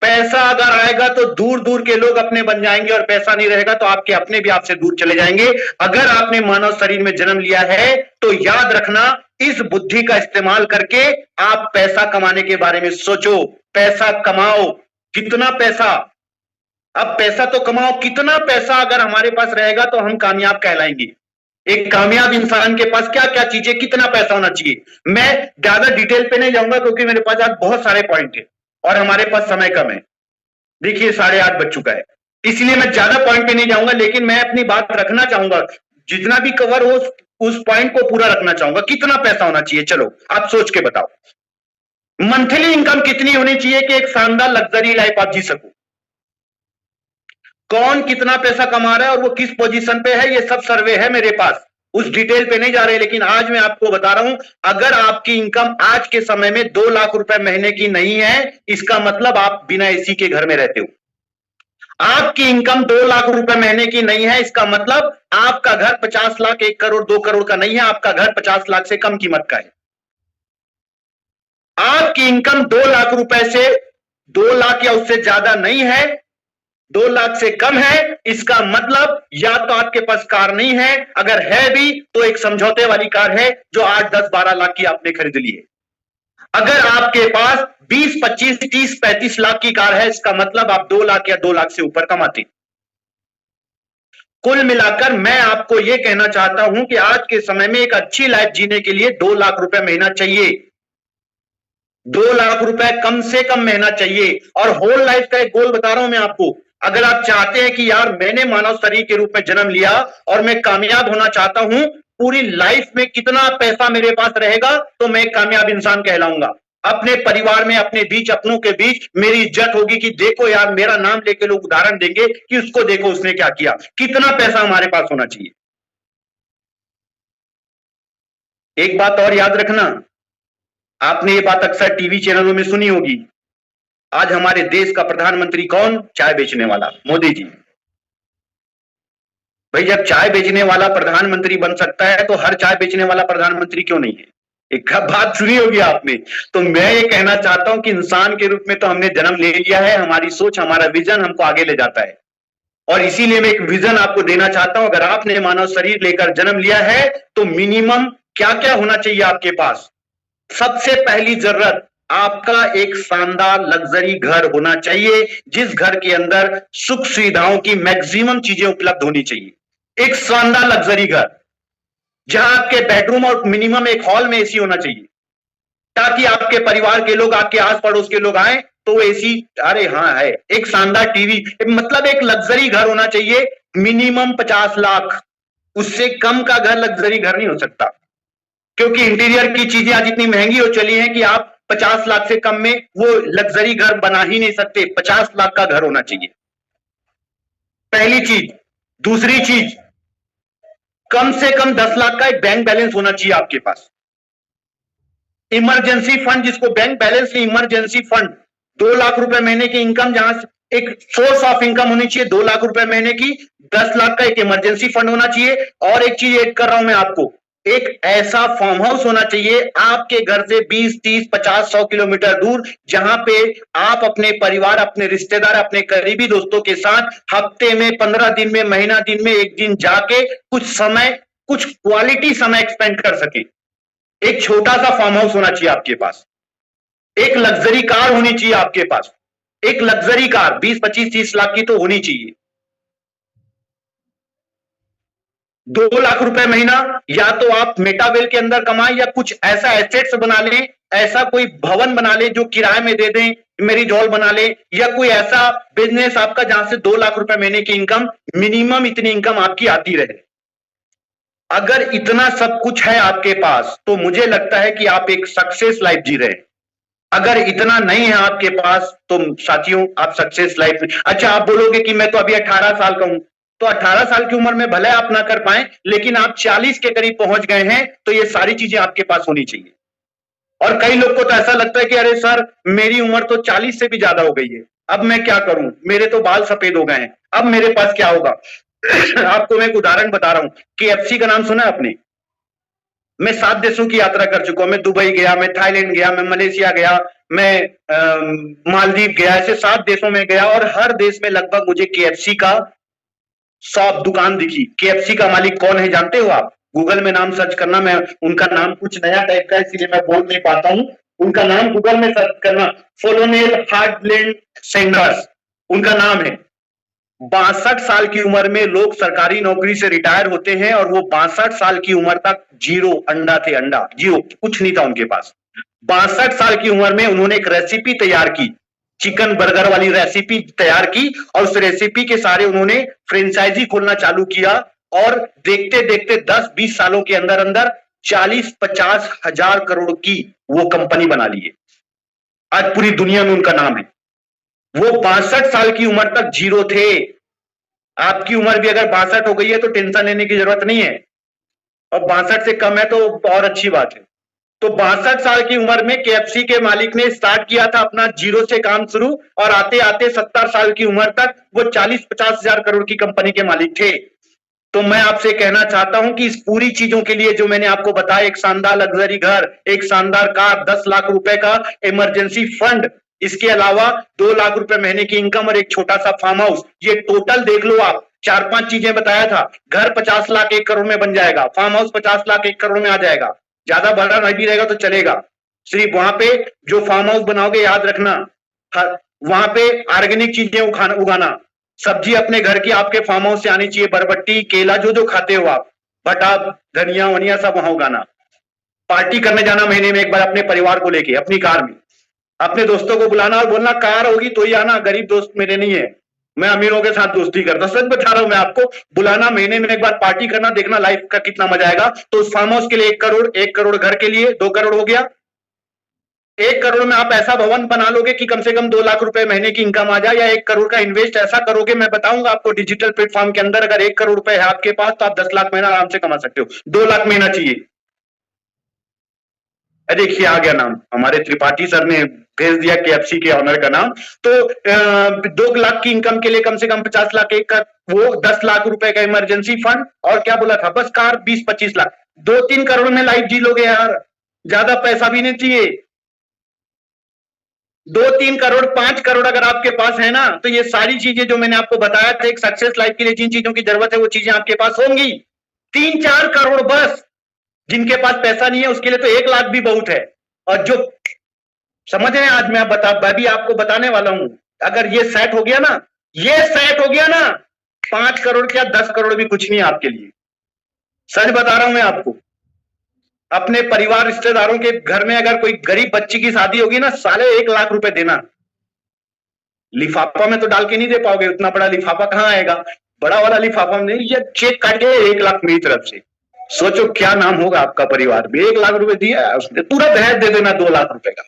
पैसा अगर आएगा तो दूर दूर के लोग अपने बन जाएंगे, और पैसा नहीं रहेगा तो आपके अपने भी आपसे दूर चले जाएंगे। अगर आपने मानव शरीर में जन्म लिया है तो याद रखना, इस बुद्धि का इस्तेमाल करके आप पैसा कमाने के बारे में सोचो। पैसा कमाओ। कितना पैसा? अब पैसा तो कमाओ, कितना पैसा अगर हमारे पास रहेगा तो हम कामयाब कहलाएंगे। एक कामयाब इंसान के पास क्या क्या चीजें, कितना पैसा होना चाहिए? मैं ज्यादा डिटेल पे नहीं जाऊंगा क्योंकि मेरे पास आज बहुत सारे पॉइंट है और हमारे पास समय कम है। देखिए 8:30 बज चुका है, इसलिए मैं ज्यादा पॉइंट पे नहीं जाऊंगा, लेकिन मैं अपनी बात रखना चाहूंगा, जितना भी कवर हो उस पॉइंट को पूरा रखना चाहूंगा। कितना पैसा होना चाहिए? चलो आप सोच के बताओ। मंथली इनकम कितनी होनी चाहिए कि एक शानदार लग्जरी लाइफ आप जी सको? कौन कितना पैसा कमा रहा है और वो किस पोजीशन पे है, ये सब सर्वे है मेरे पास। उस डिटेल पे नहीं जा रहे, लेकिन आज मैं आपको बता रहा हूं, अगर आपकी इनकम आज के समय में 2 लाख रुपए महीने की नहीं है, इसका मतलब आप बिना एसी के घर में रहते हो। आपकी इनकम 2 लाख रुपए महीने की नहीं है, इसका मतलब आपका घर 50 लाख, 1 करोड़, 2 करोड़ का नहीं है, आपका घर 50 लाख से कम कीमत का है। आपकी इनकम 2 लाख रुपए से 2 लाख या उससे ज्यादा नहीं है, 2 लाख से कम है, इसका मतलब या तो आपके पास कार नहीं है, अगर है भी तो एक समझौते वाली कार है जो 8, 10, 12 लाख की आपने खरीद ली है। अगर आपके पास 20, 25, 30, 35 लाख की कार है, इसका मतलब आप 2 लाख या 2 लाख से ऊपर कमाते। कुल मिलाकर मैं आपको यह कहना चाहता हूं कि आज के समय में एक अच्छी लाइफ जीने के लिए 2 लाख रुपए महीना चाहिए। 2 लाख रुपए कम से कम महीना चाहिए। और होल लाइफ का एक गोल बता रहा हूं मैं आपको। अगर आप चाहते हैं कि यार मैंने मानव शरीर के रूप में जन्म लिया और मैं कामयाब होना चाहता हूं, पूरी लाइफ में कितना पैसा मेरे पास रहेगा तो मैं कामयाब इंसान कहलाऊंगा। अपने परिवार में, अपने बीच, अपनों के बीच मेरी इज्जत होगी कि देखो यार, मेरा नाम लेके लोग उदाहरण देंगे कि उसको देखो उसने क्या किया। कितना पैसा हमारे पास होना चाहिए। एक बात और याद रखना, आपने ये बात अक्सर टीवी चैनलों में सुनी होगी। आज हमारे देश का प्रधानमंत्री कौन? चाय बेचने वाला मोदी जी। भाई जब चाय बेचने वाला प्रधानमंत्री बन सकता है तो हर चाय बेचने वाला प्रधानमंत्री क्यों नहीं है? एक बात सुनी होगी आपने। तो मैं ये कहना चाहता हूं कि इंसान के रूप में तो हमने जन्म ले लिया है, हमारी सोच, हमारा विजन हमको आगे ले जाता है। और इसीलिए मैं एक विजन आपको देना चाहता हूं। अगर आपने मानव शरीर लेकर जन्म लिया है तो मिनिमम क्या क्या होना चाहिए आपके पास? सबसे पहली जरूरत, आपका एक शानदार लग्जरी घर होना चाहिए, जिस घर के अंदर सुख सुविधाओं की मैक्सिमम चीजें उपलब्ध होनी चाहिए। एक शानदार लग्जरी घर जहां आपके बेडरूम और मिनिमम एक हॉल में एसी होना चाहिए, ताकि आपके परिवार के लोग, आपके आस पड़ोस के लोग आए तो एसी, अरे हाँ है। एक शानदार टीवी, मतलब एक लग्जरी घर होना चाहिए। मिनिमम 50 लाख, उससे कम का घर लग्जरी घर नहीं हो सकता, क्योंकि इंटीरियर की चीजें आज इतनी महंगी हो चली हैं कि आप 50 लाख से कम में वो लग्जरी घर बना ही नहीं सकते। 50 लाख का घर होना चाहिए, पहली चीज। दूसरी चीज, कम से कम 10 लाख का एक बैंक बैलेंस होना चाहिए आपके पास। इमरजेंसी फंड, जिसको बैंक बैलेंस नहीं, इमरजेंसी फंड। 2 लाख रुपए महीने की इनकम, जहां एक सोर्स ऑफ इनकम होनी चाहिए 2 लाख रुपए महीने की, 10 लाख का एक इमरजेंसी फंड होना चाहिए। और एक चीज ऐड कर रहा हूं मैं आपको, एक ऐसा फार्म हाउस होना चाहिए आपके घर से 20, 30, 50, 100 किलोमीटर दूर, जहां पे आप अपने परिवार, अपने रिश्तेदार, अपने करीबी दोस्तों के साथ हफ्ते में, 15 दिन में, महीना दिन में एक दिन जाके कुछ समय, कुछ क्वालिटी समय एक्सपेंड कर सके। एक छोटा सा फार्म हाउस होना चाहिए आपके पास। एक लग्जरी कार होनी चाहिए आपके पास। एक लग्जरी कार 20, 25, 30 लाख की तो होनी चाहिए। 2 लाख रुपए महीना, या तो आप मेटावेल के अंदर कमाएं या कुछ ऐसा एसेट्स बना लें, ऐसा कोई भवन बना लें जो किराए में दे दें, मैरिज हॉल बना लें, या कोई ऐसा बिजनेस आपका जहां से 2 लाख रुपए महीने की इनकम, मिनिमम इतनी इनकम आपकी आती रहे। अगर इतना सब कुछ है आपके पास तो मुझे लगता है कि आप एक सक्सेस लाइफ जी रहे हैं। अगर इतना नहीं है आपके पास तो साथियों, आप सक्सेस लाइफ में, अच्छा आप बोलोगे कि मैं तो अभी 18 साल का हूं, तो 18 साल की उम्र में भले आप ना कर पाए, लेकिन आप 40 के करीब पहुंच गए हैं तो ये सारी चीजें आपके पास होनी चाहिए। और कई लोग को तो ऐसा लगता है कि अरे सर, मेरी उम्र तो 40 से भी ज्यादा हो गई है, अब मैं क्या करूं, मेरे तो बाल सफेद हो गए हैं, अब मेरे पास क्या होगा। आपको मैं एक उदाहरण बता रहा हूं। KFC का नाम सुना है आपने? मैं 7 देशों की यात्रा कर चुका हूं। मैं दुबई गया, मैं थाईलैंड गया, मैं मलेशिया गया, मैं मालदीव गया, ऐसे 7 देशों में गया और हर देश में लगभग मुझे KFC का शॉप, दुकान दिखी। KFC का मालिक कौन है जानते हो आप? गूगल में नाम सर्च करना, मैं उनका नाम कुछ नया टाइप का है इसलिए मैं बोल नहीं पाता हूं। उनका नाम गूगल में सर्च करना, फोलोनेल हार्टलैंड सेंडर्स उनका नाम है। 62 साल की उम्र में लोग सरकारी नौकरी से रिटायर होते हैं और वो 62 साल की उम्र तक जीरो अंडा थे, अंडा जीरो, कुछ नहीं था उनके पास। 62 साल की उम्र में उन्होंने एक रेसिपी तैयार की, चिकन बर्गर वाली रेसिपी तैयार की, और उस रेसिपी के सारे उन्होंने फ्रेंचाइजी खोलना चालू किया और देखते देखते 10-20 सालों के अंदर अंदर 40-50 हजार करोड़ की वो कंपनी बना ली है। आज पूरी दुनिया में उनका नाम है। वो 62 साल की उम्र तक जीरो थे। आपकी उम्र भी अगर 62 हो गई है तो टेंशन लेने की जरूरत नहीं है। और 62 से कम है तो और अच्छी बात है। तो 62 साल की उम्र में केएफसी के मालिक ने स्टार्ट किया था अपना जीरो से काम शुरू, और आते आते 70 साल की उम्र तक वो 40-50 हजार करोड़ की कंपनी के मालिक थे। तो मैं आपसे कहना चाहता हूं कि इस पूरी चीजों के लिए जो मैंने आपको बताया, एक शानदार लग्जरी घर, एक शानदार कार, 10 लाख रुपए का इमरजेंसी फंड, इसके अलावा 2 लाख रुपए महीने की इनकम और एक छोटा सा फार्म हाउस, ये टोटल देख लो आप, 4-5 चीजें बताया था। घर 50 लाख 1 करोड़ में बन जाएगा, फार्म हाउस 50 लाख 1 करोड़ में आ जाएगा, ज्यादा बड़ा नहीं भी रहेगा तो चलेगा। सिर्फ वहां पे जो फार्म हाउस बनाओगे, याद रखना, वहां पे ऑर्गेनिक चीजें उगाना, सब्जी अपने घर की आपके फार्म हाउस से आनी चाहिए, बरबट्टी, केला, जो जो खाते हो आप, भटा, धनिया वनिया सब वहां उगाना। पार्टी करने जाना महीने में एक बार अपने परिवार को लेके अपनी कार में, अपने दोस्तों को बुलाना और बोलना कार होगी तो ही आना, गरीब दोस्त मेरे नहीं है, मैं अमीरों के साथ दोस्ती करता, सच बता रहा हूं मैं आपको। बुलाना, महीने में एक बार पार्टी करना, देखना लाइफ का कितना मजा आएगा। तो उस फार्म हाउस के लिए 1 करोड़ घर के लिए 2 करोड़ हो गया। 1 करोड़ में आप ऐसा भवन बना लोगे कि कम से कम 2 लाख रुपए महीने की इनकम आ जाए, या 1 करोड़ का इन्वेस्ट ऐसा करोगे, मैं बताऊंगा आपको डिजिटल प्लेटफॉर्म के अंदर, अगर 1 करोड़ रुपए है आपके पास तो आप 10 लाख महीना आराम से कमा सकते हो। 2 लाख महीना चाहिए। देखिए आ गया नाम, हमारे त्रिपाठी सर ने भेज दिया केएफसी के ऑनर का नाम। तो 2 लाख की इनकम के लिए कम से कम 50 लाख एक का, वो 10 लाख रुपए का इमरजेंसी फंड, और क्या बोला था, बस कार 20-25 लाख, 2-3 करोड़ में लाइफ जी लोगे यार, ज्यादा पैसा भी नहीं चाहिए। 2-3 करोड़ 5 करोड़ अगर आपके पास है ना, तो ये सारी चीजें जो मैंने आपको बताया था एक सक्सेस लाइफ के लिए जिन चीजों की जरूरत है वो चीजें आपके पास होंगी। 3-4 करोड़ बस, जिनके पास पैसा नहीं है उसके लिए तो 1 लाख भी बहुत है। और जो समझ रहे हैं, आज मैं भी आपको बताने वाला हूं, अगर ये सेट हो गया ना, ये सेट हो गया ना, 5 करोड़ क्या 10 करोड़ भी कुछ नहीं आपके लिए, सच बता रहा हूं मैं आपको। अपने परिवार रिश्तेदारों के घर में अगर कोई गरीब बच्ची की शादी होगी ना, साले 1 लाख रुपए देना, लिफाफा में तो डाल के नहीं दे पाओगे, उतना बड़ा लिफाफा कहां आएगा, बड़ा वाला लिफाफा में ये चेक काट के 1 लाख मेरी तरफ से, सोचो क्या नाम होगा आपका परिवार में। 1 लाख रुपए दिया उसने, पूरा दहेज दे देना 2 लाख रुपए का।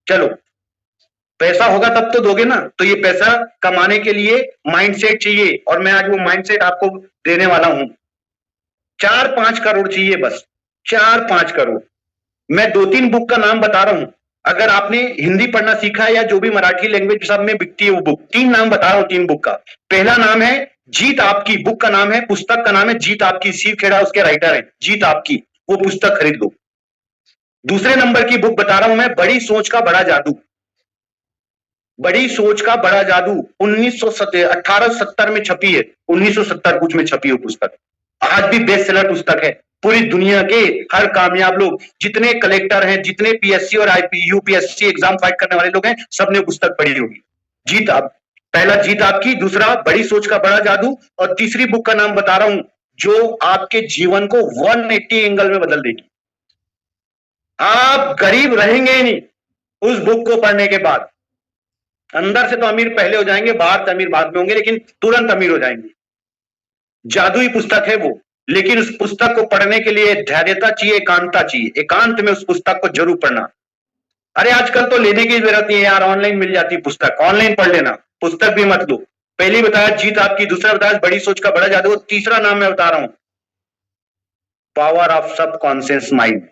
चलो पैसा होगा तब तो दोगे ना। तो ये पैसा कमाने के लिए माइंडसेट चाहिए, और मैं आज वो माइंडसेट आपको देने वाला हूं। 4-5 करोड़ चाहिए बस, 4-5 करोड़। मैं 2-3 बुक का नाम बता रहा हूं, अगर आपने हिंदी पढ़ना सीखा है या जो भी मराठी लैंग्वेज सब में बिकती है वो बुक, 3 नाम बता रहा हूं, 3 बुक का। पहला नाम है जीत आपकी, बुक का नाम है, पुस्तक का नाम है जीत आपकी, शिव खेड़ा उसके राइटर है, जीत आपकी, वो पुस्तक खरीद लो। दूसरे नंबर की बुक बता रहा हूं मैं, बड़ी सोच का बड़ा जादू, बड़ी सोच का बड़ा जादू, 1870 में छपी है, 1970 कुछ में छपी है पुस्तक, आज भी बेस्ट सेलर पुस्तक है। पूरी दुनिया के हर कामयाब लोग, जितने कलेक्टर हैं, जितने पीएससी और यूपीएससी एग्जाम फाइट करने वाले लोग हैं, सबने पुस्तक पढ़ी होगी। जीत आप, पहला जीत आपकी, दूसरा बड़ी सोच का बड़ा जादू, और तीसरी बुक का नाम बता रहा हूं जो आपके जीवन को 180 एंगल में बदल देगी। आप गरीब रहेंगे ही नहीं उस बुक को पढ़ने के बाद, अंदर से तो अमीर पहले हो जाएंगे, बाहर से अमीर बाद में होंगे, लेकिन तुरंत अमीर हो जाएंगे। जादुई पुस्तक है वो, लेकिन उस पुस्तक को पढ़ने के लिए धैर्यता चाहिए, एकांतता चाहिए, एकांत में उस पुस्तक को जरूर पढ़ना। अरे आजकल तो लेने की जरूरत नहीं है यार, ऑनलाइन मिल जाती है पुस्तक, ऑनलाइन पढ़ लेना, पुस्तक भी मत लो। पहली बताया जीत आपकी, दूसरा बताया बड़ी सोच का बड़ा जादू, तीसरा नाम मैं बता रहा हूं, पावर ऑफ सबकॉन्शियस माइंड,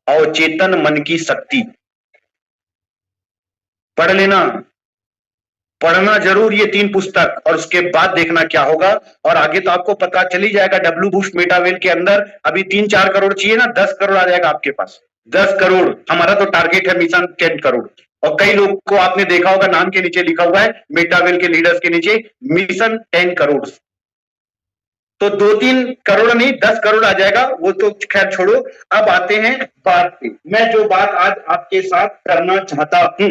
अवचेतन मन की शक्ति। पढ़ लेना, पढ़ना जरूर ये 3 पुस्तक, और उसके बाद देखना क्या होगा। और आगे तो आपको पता चल ही जाएगा, डब्ल्यू बुश मेटावेल के अंदर अभी 3-4 करोड़ चाहिए ना, 10 करोड़ आ जाएगा आपके पास, 10 करोड़। हमारा तो टारगेट है मिशन 10 करोड़, और कई लोग को आपने देखा होगा नाम के नीचे लिखा हुआ है, मेटावेल के लीडर्स के नीचे मिशन 10 करोड़। तो 2-3 करोड़ नहीं 10 करोड़ आ जाएगा, वो तो खैर छोड़ो। अब आते हैं बात पे, मैं जो बात आज आपके साथ करना चाहता हूं।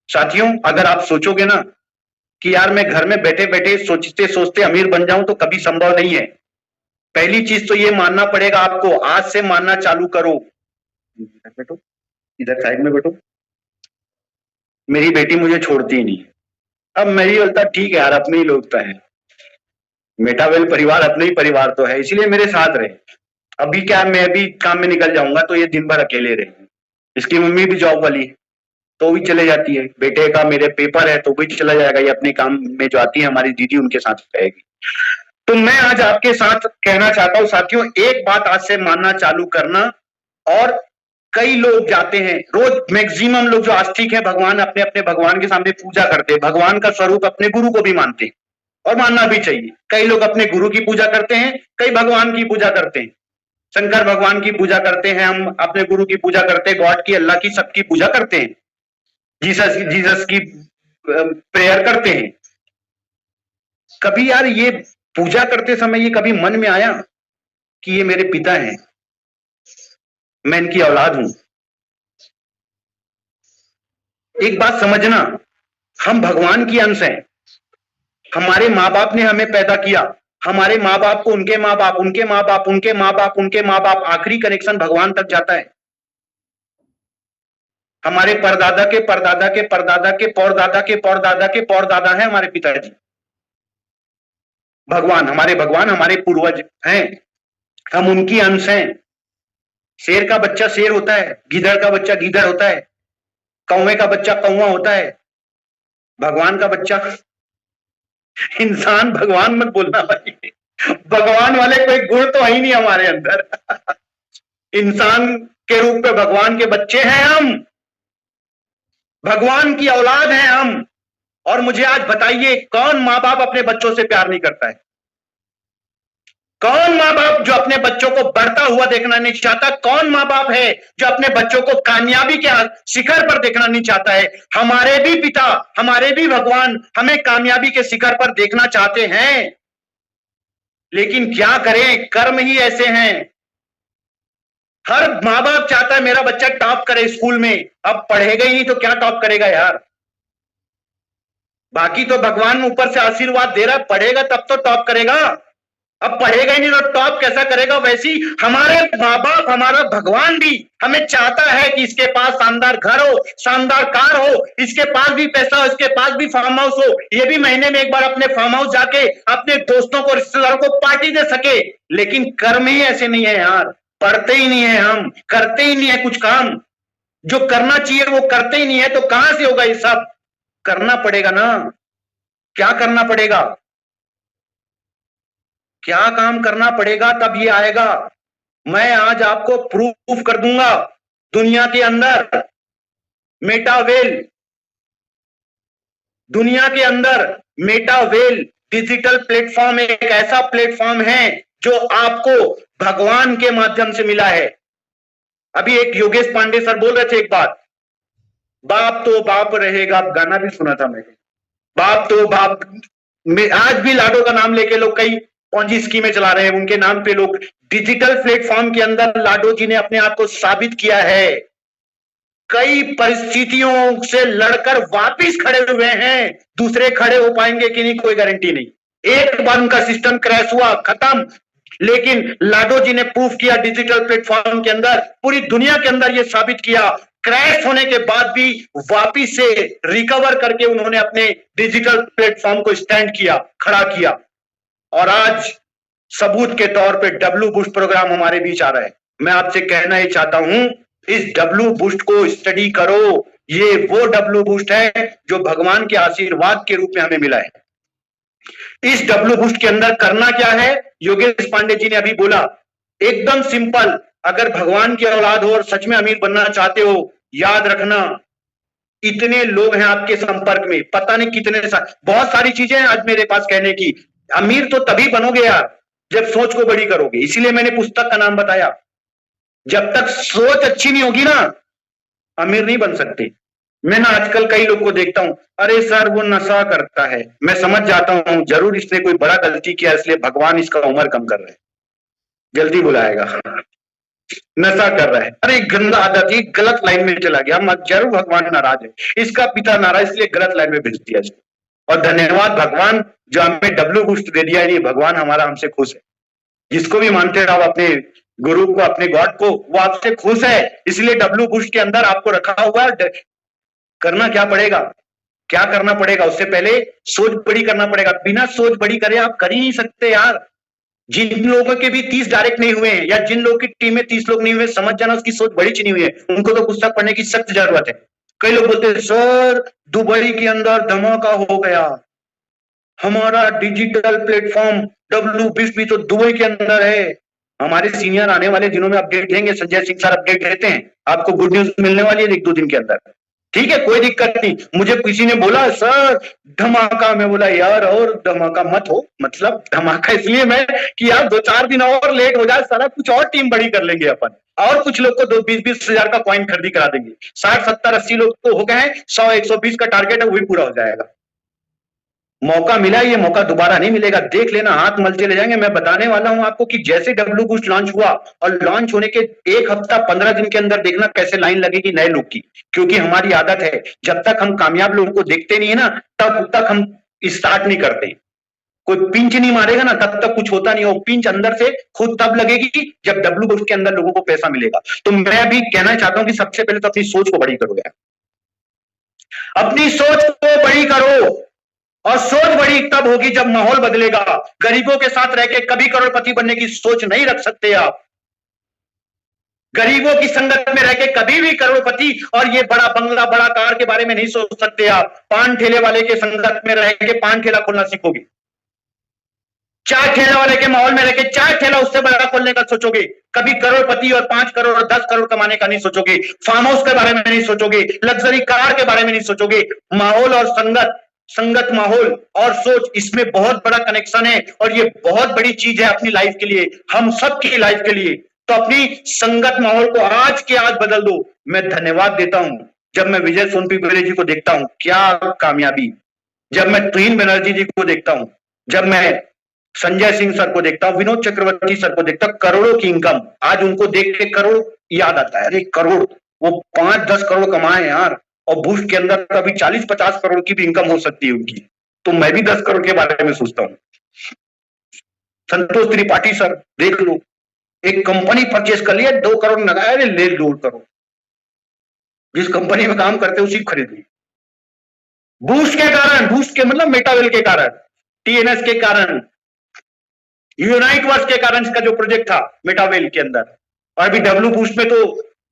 साथियों, अगर आप सोचोगे ना कि यार मैं घर में बैठे बैठे सोचते सोचते अमीर बन जाऊं, तो कभी संभव नहीं है। पहली चीज तो ये मानना पड़ेगा आपको, आज से मानना चालू करो। बैठो, इधर साइड में बैठो, मेरी बेटी मुझे छोड़ती ही नहीं। अब मेरी बोलता ठीक है यार, अपने ही लोग तो है, मेटावेल परिवार अपने ही परिवार तो है, इसीलिए मेरे साथ रहे। अभी क्या, मैं भी काम में निकल जाऊंगा तो ये दिन भर अकेले रहेंगे। इसकी मम्मी भी जॉब वाली है तो भी चले जाती है, बेटे का मेरे पेपर है तो भी चला जाएगा, ये अपने काम में जो आती है हमारी दीदी उनके साथ रहेगी। तो मैं आज आपके साथ कहना चाहता हूं साथियों, एक बात आज से मानना चालू करना। और कई लोग जाते हैं रोज, मैक्सिमम लोग जो आस्तिक है, भगवान अपने अपने भगवान के सामने पूजा करते हैं, भगवान का स्वरूप अपने गुरु को भी मानते हैं और मानना भी चाहिए। कई लोग अपने गुरु की पूजा करते हैं, कई भगवान की पूजा करते हैं। शंकर भगवान की पूजा करते हैं, हम अपने गुरु की पूजा करते हैं, गॉड की, अल्लाह की, सबकी पूजा करते हैं, जीसस की प्रेयर करते हैं। कभी यार ये पूजा करते समय ये कभी मन में आया कि ये मेरे पिता हैं, मैं इनकी औलाद हूं? एक बात समझना, हम भगवान की अंश हैं। हमारे माँ बाप ने हमें पैदा किया, हमारे माँ बाप को उनके माँ बाप, उनके माँ बाप, उनके माँ बाप, उनके माँ बाप, आखिरी कनेक्शन भगवान तक जाता है। हमारे परदादा के परदादा के परदादा के पौरदादा के पौरदादा के पौरदादा है हमारे पिताजी। भगवान, हमारे पूर्वज हैं, हम उनकी अंश हैं। शेर का बच्चा शेर होता है, गीदड़ का बच्चा गीदड़ होता है, कौवे का बच्चा कौवा होता है, भगवान का बच्चा इंसान। भगवान मत बोलना भाई, भगवान वाले कोई गुण तो है ही नहीं हमारे अंदर। इंसान के रूप में भगवान के बच्चे हैं हम, भगवान की औलाद हैं हम। और मुझे आज बताइए, कौन माँ बाप अपने बच्चों से प्यार नहीं करता है? कौन माँ बाप जो अपने बच्चों को बढ़ता हुआ देखना नहीं चाहता? कौन माँ बाप है जो अपने बच्चों को कामयाबी के शिखर पर देखना नहीं चाहता है? हमारे भी पिता, हमारे भी भगवान हमें कामयाबी के शिखर पर देखना चाहते हैं, लेकिन क्या करें, कर्म ही ऐसे हैं। हर माँ बाप चाहता है मेरा बच्चा टॉप करे स्कूल में, अब पढ़ेगा ही नहीं तो क्या टॉप करेगा यार। बाकी तो भगवान ऊपर से आशीर्वाद दे रहा है, पढ़ेगा तब तो टॉप करेगा, अब पढ़ेगा ही नहीं तो टॉप कैसा करेगा? वैसी हमारे माँ बाप, हमारा भगवान भी हमें चाहता है कि इसके पास शानदार घर हो, शानदार कार हो, इसके पास भी पैसा हो, इसके पास भी फार्म हाउस हो, ये भी महीने में एक बार अपने फार्म हाउस जाके अपने दोस्तों को, रिश्तेदारों को पार्टी दे सके। लेकिन कर्म ही ऐसे नहीं है यार, पढ़ते ही नहीं है हम, करते ही नहीं है कुछ काम जो करना चाहिए, वो करते ही नहीं है। तो कहां से होगा ये सब? करना पड़ेगा ना। क्या करना पड़ेगा? क्या काम करना पड़ेगा तब ये आएगा? मैं आज आपको प्रूफ कर दूंगा। दुनिया के अंदर मेटावेल, दुनिया के अंदर मेटावेल डिजिटल प्लेटफॉर्म एक ऐसा प्लेटफॉर्म है जो आपको भगवान के माध्यम से मिला है। अभी एक योगेश पांडे सर बोल रहे थे एक बात, बाप तो बाप रहेगा, गाना भी सुना था मैंने, बाप तो बाप। आज भी लाडो का नाम लेके लोग कई पॉन्जी स्कीमें चला रहे हैं, उनके नाम पे लोग। डिजिटल प्लेटफॉर्म के अंदर लाडो जी ने अपने आप को साबित किया है, कई परिस्थितियों से लड़कर वापिस खड़े हुए हैं। दूसरे खड़े हो पाएंगे कि नहीं कोई गारंटी नहीं, एक बार उनका सिस्टम क्रैश हुआ, खत्म। लेकिन लाडो जी ने प्रूफ किया डिजिटल प्लेटफॉर्म के अंदर, पूरी दुनिया के अंदर यह साबित किया, क्रैश होने के बाद भी वापिस से रिकवर करके उन्होंने अपने डिजिटल प्लेटफॉर्म को स्टैंड किया, खड़ा किया। और आज सबूत के तौर पे डब्ल्यू बूस्ट प्रोग्राम हमारे बीच आ रहा है। मैं आपसे कहना ही चाहता हूं, इस डब्ल्यू बूस्ट को स्टडी करो। ये वो डब्ल्यू बूस्ट है जो भगवान के आशीर्वाद के रूप में हमें मिला है। इस डब्ल्यू बूस्ट के अंदर करना क्या है, योगेश पांडे जी ने अभी बोला, एकदम सिंपल। अगर भगवान की औलाद हो और सच में अमीर बनना चाहते हो, याद रखना, इतने लोग हैं आपके संपर्क में, पता नहीं कितने बहुत सारी चीजें हैं आज मेरे पास कहने की। अमीर तो तभी बनोगे यार जब सोच को बड़ी करोगे, इसीलिए मैंने पुस्तक का नाम बताया। जब तक सोच अच्छी नहीं होगी ना, अमीर नहीं बन सकते। मैं ना आजकल कई लोग को देखता हूं, अरे सर वो नशा करता है, मैं समझ जाता हूं जरूर इसने कोई बड़ा गलती किया, इसलिए भगवान इसका उम्र कम कर रहे हैं, जल्दी बुलाएगा। नशा कर रहा है, अरे गंदा आदत, ये गलत लाइन में चला गया, जरूर भगवान नाराज है, इसका पिता नाराज इसलिए गलत लाइन में भेज दिया इसको। और धन्यवाद भगवान जो हमें डब्ल्यू बूस्ट दे दिया है, ये भगवान हमारा हमसे खुश है। जिसको भी मानते रहो अपने गुरु को, अपने गॉड को, वो आपसे खुश है, इसलिए डब्ल्यू बूस्ट के अंदर आपको रखा हुआ है। करना क्या पड़ेगा, क्या करना पड़ेगा? उससे पहले सोच बड़ी करना पड़ेगा। बिना सोच बड़ी करे आप कर ही नहीं सकते यार। जिन लोगों के भी 30 डायरेक्ट नहीं हुए हैं, या जिन लोगों की टीम में 30 लोग नहीं हुए, समझ जाना उसकी सोच बड़ी चुनी हुई है, उनको तो पुस्तक पढ़ने की सख्त जरूरत है। कई लोग बोलते हैं सर दुबई के अंदर धमाका हो गया, हमारा डिजिटल प्लेटफॉर्म W20 भी तो दुबई के अंदर है। हमारे सीनियर आने वाले दिनों में अपडेट देंगे, संजय सिंह सर अपडेट देते हैं, आपको गुड न्यूज मिलने वाली है 1-2 दिन के अंदर। ठीक है, कोई दिक्कत नहीं। मुझे किसी ने बोला सर धमाका, मैं बोला यार और धमाका मत हो, मतलब धमाका इसलिए मैं कि यार 2-4 दिन और लेट हो जाए, सारा कुछ और टीम बड़ी कर लेंगे अपन, और कुछ लोग को 20-20 हजार का कॉइन खरीदी करा देंगे। 60-70-80 लोग तो हो गए हैं, 100-120 का टारगेट है, वो भी पूरा हो जाएगा। मौका मिला, ये मौका दोबारा नहीं मिलेगा, देख लेना, हाथ मलते ले जाएंगे। मैं बताने वाला हूं आपको कि जैसे W बूस्ट लॉन्च हुआ और लॉन्च होने के 1 हफ्ता 15 दिन के अंदर देखना कैसे लाइन लगेगी नए लोग की, क्योंकि हमारी आदत है जब तक हम कामयाब लोगों को देखते नहीं है ना तब तक हम स्टार्ट नहीं करते। कोई पिंच नहीं मारेगा ना तब तक कुछ होता नहीं, और पिंच अंदर से खुद तब लगेगी जब W बूस्ट के अंदर लोगों को पैसा मिलेगा। तो मैं भी कहना चाहता हूं कि सबसे पहले तो अपनी सोच को बड़ी करो यार, अपनी सोच को बड़ी करो, और सोच बड़ी तब होगी जब माहौल बदलेगा। गरीबों के साथ रह के कभी करोड़पति बनने की सोच नहीं रख सकते आप। गरीबों की संगत में रह के कभी भी करोड़पति और ये बड़ा बंगला बड़ा कार के बारे में नहीं सोच सकते आप। पान ठेले वाले के संगत में रह के पान ठेला खोलना सीखोगे, चाय ठेले वाले के माहौल में रह के चाय ठेला उससे बड़ा खोलने का सोचोगे। कभी करोड़पति और 5 करोड़ और 10 करोड़ कमाने का नहीं सोचोगे। फार्म हाउस के बारे में नहीं सोचोगे, लग्जरी कार के बारे में नहीं सोचोगे। माहौल और संगत माहौल और सोच, इसमें बहुत बड़ा कनेक्शन है, और ये बहुत बड़ी चीज है अपनी लाइफ के लिए, हम सबकी लाइफ के लिए। तो अपनी संगत माहौल को आज के आज बदल दो। मैं धन्यवाद देता हूं जब मैं विजय सोनपीपले जी को देखता हूं, क्या कामयाबी। जब मैं तुहिन बनर्जी जी को देखता हूं, जब मैं संजय सिंह सर को देखता हूं, विनोद चक्रवर्ती सर को देखता हूं, करोड़ों की इनकम, आज उनको देख के करोड़ याद आता है। अरे करोड़, वो 5-10 करोड़ कमाए यार, और बूस्ट के अंदर तो अभी 40-50 करोड़ की भी इनकम हो सकती है उनकी। तो मैं भी 10 करोड़ के बारे में सोचता हूँ। संतोष त्रिपाठी सर देख लो, एक कंपनी परचेस कर लिया, 2 करोड़ लगाया, ले 2 करोड़, जिस कंपनी में काम करते उसी खरीद ली। बूस्ट के कारण, बूस्ट के मतलब मेटावेल के कारण, TNS के कारण, यूनाइट वर्स के कारण इसका जो प्रोजेक्ट था मेटावेल के अंदर, और अभी W बूस्ट में तो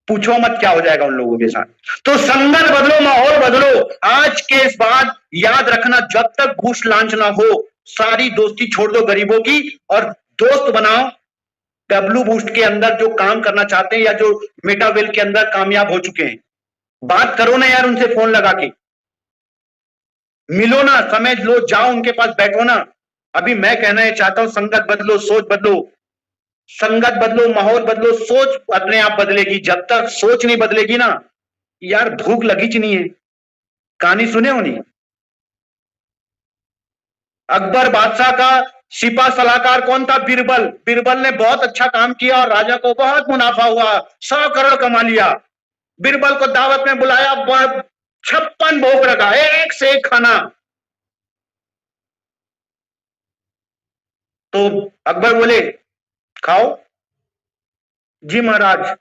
पूछो मत क्या हो जाएगा उन लोगों के साथ। तो संगत बदलो, माहौल बदलो। आज के इस बात याद रखना, जब तक बूस्ट लॉन्च ना हो सारी दोस्ती छोड़ दो गरीबों की, और दोस्त बनाओ W बूस्ट के अंदर जो काम करना चाहते हैं या जो मेटावेल के अंदर कामयाब हो चुके हैं। बात करो ना यार उनसे, फोन लगा के मिलो ना, समझ लो, जाओ उनके पास बैठो ना। अभी मैं कहना चाहता हूं, संगत बदलो, सोच बदलो, संगत बदलो, माहौल बदलो, सोच अपने आप बदलेगी। जब तक सोच नहीं बदलेगी ना यार, भूख लगी च नहीं है। कहानी सुने हो नहीं, अकबर बादशाह का सिपा सलाहकार कौन था? बीरबल। बीरबल ने बहुत अच्छा काम किया और राजा को बहुत मुनाफा हुआ, 100 करोड़ कमा लिया। बीरबल को दावत में बुलाया, 56 भोग रखा, एक से एक खाना। तो अकबर बोले खाओ। जी महाराज,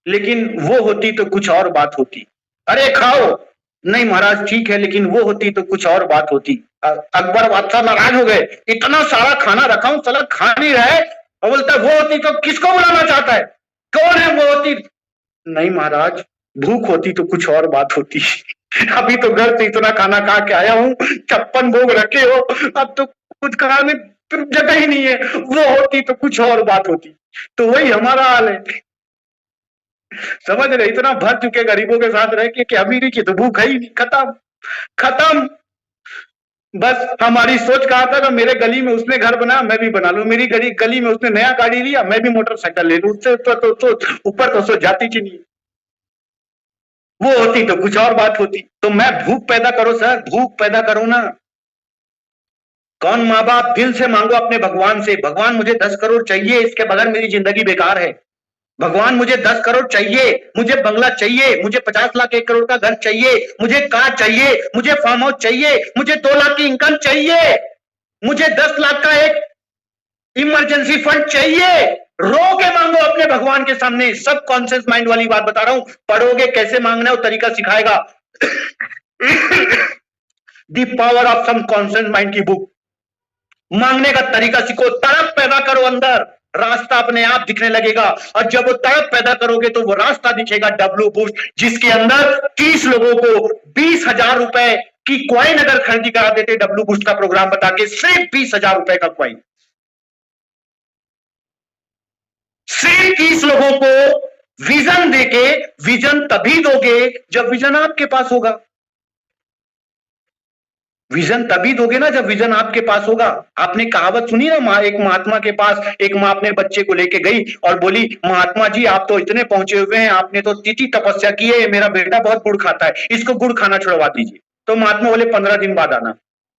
लेकिन वो होती तो कुछ और बात होती। अरे खाओ। नहीं महाराज ठीक है, लेकिन वो होती तो कुछ और बात होती। अकबर बादशाह नाराज हो गए, इतना सारा खाना रखा हूं, साला खा नहीं रहे, और बोलता वो होती तो किसको बुलाना चाहता है, कौन है वो होती? नहीं महाराज, भूख होती तो कुछ और बात होती। अभी तो घर से इतना खाना खा के आया हूं, 56 भोग रखे हो, अब तो कुछ खाने जगह ही नहीं है, वो होती तो कुछ और बात होती। तो वही हमारा हाल है, समझ रहे? इतना भर चुके गरीबों के साथ रह के कि अमीरी की तो भूख है ही नहीं, खत्म खत्म। बस हमारी सोच कहा था कि मेरे गली में उसने घर बनाया मैं भी बना लूं, मेरी गली में उसने नया गाड़ी लिया मैं भी मोटरसाइकिल ले लूं, उससे ऊपर तो सोच जाती की नहीं। वो होती तो कुछ और बात होती। तो मैं भूख पैदा करो सर, भूख पैदा करो ना। कौन माँ बाप दिल से मांगो अपने भगवान से, भगवान मुझे 10 करोड़ चाहिए, इसके बगैर मेरी जिंदगी बेकार है। भगवान मुझे 10 करोड़ चाहिए, मुझे बंगला चाहिए, मुझे 50 लाख 1 करोड़ का घर चाहिए, मुझे कार चाहिए, मुझे फार्म हाउस चाहिए, मुझे 2 लाख की इनकम चाहिए, मुझे 10 लाख का एक इमरजेंसी फंड चाहिए। रो के मांगो अपने भगवान के सामने। सब कॉन्शियस माइंड वाली बात बता रहा हूं, पढ़ोगे कैसे मांगना है वो तरीका सिखाएगा। The power of subconscious mind की बुक। मांगने का तरीका सीखो, तड़प पैदा करो अंदर, रास्ता अपने आप दिखने लगेगा। और जब वो तड़प पैदा करोगे तो वो रास्ता दिखेगा W बूस्ट, जिसके अंदर 30 लोगों को 20,000 रुपए की क्वाइन अगर खरीदी करा देते डब्ल्यू बूस्ट का प्रोग्राम बता के, सिर्फ 20,000 रुपए का क्वाइन, सिर्फ 30 लोगों को विजन देके, विजन तभी दोगे जब विजन आपके पास होगा, विजन तभी दोगे ना जब विजन आपके पास होगा। आपने कहावत सुनी ना, एक महात्मा के पास एक माँ अपने बच्चे को लेके गई और बोली, महात्मा जी आप तो इतने पहुंचे हुए हैं, आपने तो तिथि तपस्या की है, मेरा बेटा बहुत गुड़ खाता है, इसको गुड़ खाना छुड़वा दीजिए। तो महात्मा बोले 15 दिन बाद आना।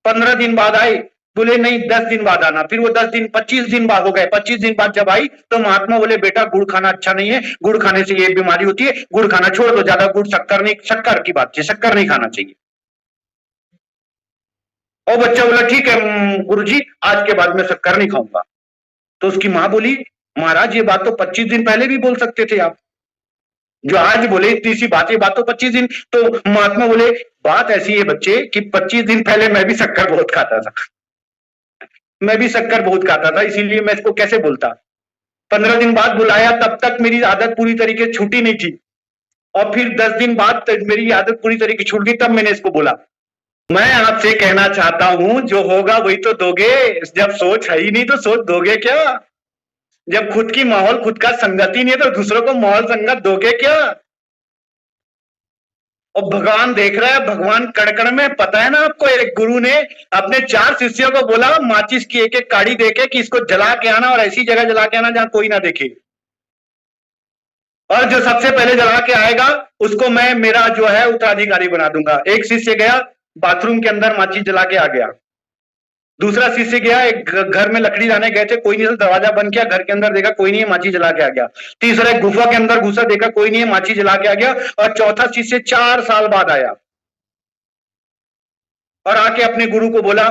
15 दिन बाद आए, बोले नहीं 10 दिन बाद आना। फिर वो 10 दिन 25 दिन बाद हो गए। 25 दिन बाद जब आई तो महात्मा बोले बेटा गुड़ खाना अच्छा नहीं है, गुड़ खाने से ये बीमारी होती है, गुड़ खाना छोड़ दो, ज्यादा गुड़ शक्कर नहीं, शक्कर की बात है, शक्कर नहीं खाना चाहिए। और बच्चा बोला ठीक है गुरुजी आज के बाद मैं शक्कर नहीं खाऊंगा। तो उसकी मां बोली महाराज ये बात तो 25 दिन पहले भी बोल सकते थे आप, जो आज बोले इतनी सी बात, ये बात तो 25 दिन। तो महात्मा बोले बात ऐसी है बच्चे कि 25 दिन पहले मैं भी शक्कर बहुत खाता था, मैं भी शक्कर बहुत खाता था, इसीलिए मैं इसको कैसे बोलता। 15 दिन बाद बुलाया तब तक मेरी आदत पूरी तरीके से छूटी नहीं थी, और फिर 10 दिन बाद मेरी आदत पूरी तरीके छूट गई, तब मैंने इसको बोला। मैं आपसे कहना चाहता हूं जो होगा वही तो दोगे, जब सोच है ही नहीं तो सोच दोगे क्या? जब खुद की माहौल, खुद का संगति नहीं है तो दूसरों को माहौल संगत दोगे क्या? और भगवान देख रहा है, भगवान कड़कड़ में, पता है ना आपको, एक गुरु ने अपने 4 शिष्यों को बोला माचिस की एक एक काड़ी देके कि इसको जला के आना और ऐसी जगह जला के आना जहां कोई ना देखे, और जो सबसे पहले जला के आएगा उसको मैं मेरा जो है उत्तराधिकारी बना दूंगा। एक शिष्य गया बाथरूम के अंदर माचिस जला के आ गया, दूसरा शिष्य गया एक घर में लकड़ी लाने गए थे, कोई नहीं, दरवाजा बंद किया, घर के अंदर देखा कोई नहीं है, माचिस जला के आ गया। तीसरा एक गुफा के अंदर घुसा, देखा कोई नहीं है, माचिस जला के आ गया। और चौथा शिष्य 4 साल बाद आया और आके अपने गुरु को बोला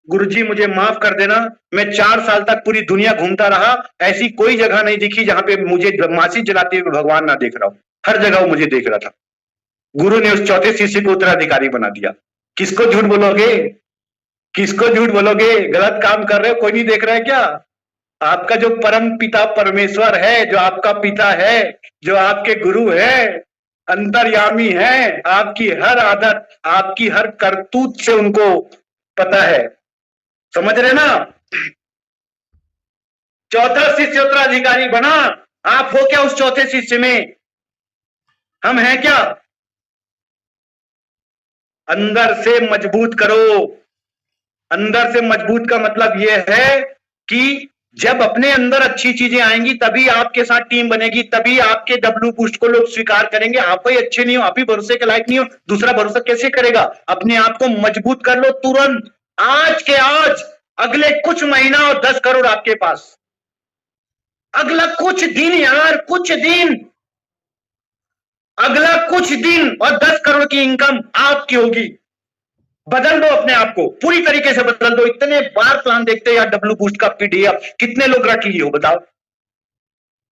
गुरुजी मुझे माफ कर देना, मैं 4 साल तक पूरी दुनिया घूमता रहा, ऐसी कोई जगह नहीं दिखी जहां पे मुझे माचिस जलाते हुए भगवान ना देख रहा हूं, हर जगह वो मुझे देख रहा था। गुरु ने उस चौथे शिष्य को उत्तराधिकारी बना दिया। किसको झूठ बोलोगे, किसको झूठ बोलोगे? गलत काम कर रहे हो, कोई नहीं देख रहा है क्या? आपका जो परम पिता परमेश्वर है, जो आपका पिता है, जो आपके गुरु है, अंतर्यामी है, आपकी हर आदत, आपकी हर करतूत से उनको पता है, समझ रहे ना? चौथा शिष्य उत्तराधिकारी बना, आप हो क्या उस चौथे शिष्य में? हम हैं क्या? अंदर से मजबूत करो। अंदर से मजबूत का मतलब यह है कि जब अपने अंदर अच्छी चीजें आएंगी तभी आपके साथ टीम बनेगी, तभी आपके डब्ल्यू बूस्ट को लोग स्वीकार करेंगे। आप ही अच्छे नहीं हो, आप ही भरोसे के लायक नहीं हो, दूसरा भरोसा कैसे करेगा? अपने आप को मजबूत कर लो तुरंत, आज के आज, अगले कुछ महीना और 10 करोड़ आपके पास, अगला कुछ दिन यार, कुछ दिन, अगला कुछ दिन और 10 करोड़ की इनकम आपकी होगी। बदल दो अपने आप को, पूरी तरीके से बदल दो। इतने बार प्लान देखते हैं यार डब्ल्यू बूस्ट का पीडीएफ, कितने लोग रट लिए हो बताओ?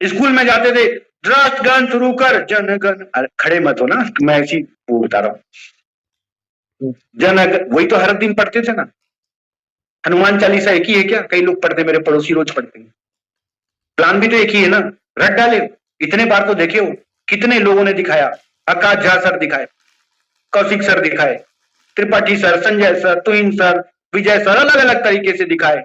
स्कूल में जाते थे, राष्ट्रगान शुरू कर, जनगण, खड़े मत हो ना, मैं ऐसी वो बता रहा हूं, जनगण, वही तो हर दिन पढ़ते थे ना। हनुमान चालीसा एक ही है क्या? कई लोग पढ़ते, मेरे पड़ोसी रोज पढ़ते हैं। प्लान भी तो एक ही है ना, रट डाले। इतने बार तो देखे हो, कितने लोगों ने दिखाया, आकाश झा सर दिखाए, कौशिक सर दिखाए, त्रिपाठी सर, संजय सर, तुहिन सर, विजय सर, अलग अलग तरीके से दिखाए,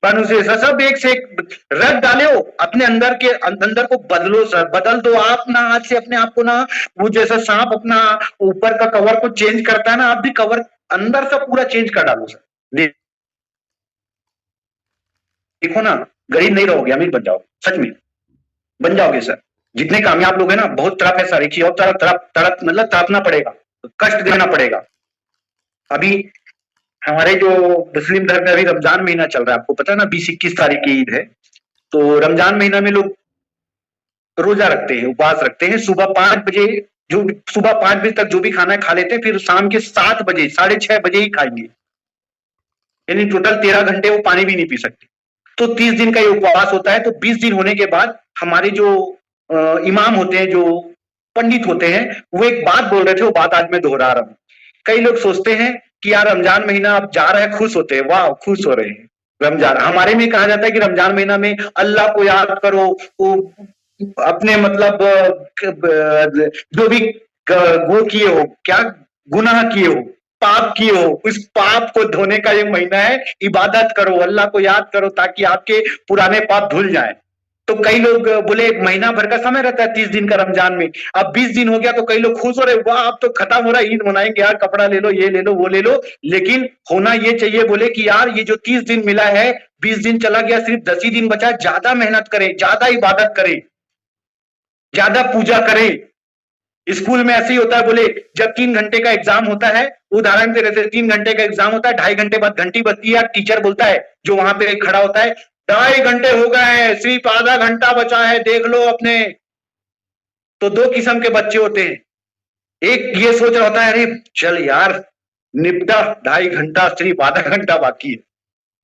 भानु से सर, सब एक से एक रख डाले हो। अपने अंदर के अंदर को बदलो सर, बदल दो आप ना, आज से अपने आप को ना, वो जैसा सांप अपना ऊपर का कवर को चेंज करता है ना, आप भी कवर अंदर से पूरा चेंज कर डालो सर। देखो ना, गरीब नहीं रहोगे, अमीर बन जाओ, सच में बन जाओगे सर। जितने कामयाब लोग हैं ना, बहुत तरफ है सर, एक ही और तरफ मतलब तड़पना पड़ेगा, कष्ट देना पड़ेगा। अभी हमारे जो मुस्लिम धर्म में अभी रमजान महीना चल रहा है, आपको पता है ना, 20-21 तारीख की ईद है। तो रमजान महीना में लोग रोजा रखते हैं, उपवास रखते हैं। सुबह 5 बजे, जो सुबह 5 बजे तक जो भी खाना है खा लेते हैं, फिर शाम के 7 बजे, 6:30 बजे ही खाएंगे, यानी टोटल 13 घंटे वो पानी भी नहीं पी सकते। तो 30 दिन का ये उपवास होता है। तो 20 दिन होने के बाद हमारे जो इमाम होते हैं, जो पंडित होते हैं, वो एक बात बोल रहे थे, वो बात आज मैं दोहरा रहा हूं। कई लोग सोचते हैं कि यार रमजान महीना आप जा रहे हैं, खुश होते हैं, वाह खुश हो रहे हैं। रमजान, हमारे में कहा जाता है कि रमजान महीना में अल्लाह को याद करो, अपने मतलब जो भी वो किए हो, क्या गुनाह किए हो, पाप किए हो, उस पाप को धोने का ये महीना है। इबादत करो, अल्लाह को याद करो ताकि आपके पुराने पाप धुल जाएं। तो कई लोग बोले एक महीना भर का समय रहता है 30 दिन का रमजान में, अब 20 दिन हो गया तो कई लोग खुश हो रहे, वाह अब तो खत्म हो रहा है, ईद मनाएंगे यार, कपड़ा ले लो, ये ले लो, वो ले लो। लेकिन होना ये चाहिए बोले कि यार ये जो 30 दिन मिला है, 20 दिन चला गया, सिर्फ 10 ही दिन बचा है, ज्यादा मेहनत करें, ज्यादा इबादत करें, ज्यादा पूजा करें। स्कूल में ऐसे ही होता है बोले, जब 3 घंटे का एग्जाम होता है, उदाहरण के जैसे 3 घंटे का एग्जाम होता है, 2.5 घंटे बाद घंटी बजती है, टीचर बोलता है जो वहां पे खड़ा होता है, 2.5 घंटे हो गए हैं, सिर्फ आधा घंटा बचा है, देख लो अपने। तो 2 किस्म के बच्चे होते हैं, एक ये सोच रहा होता है अरे चल यार निपटा, 2.5 घंटा, सिर्फ आधा घंटा बाकी है।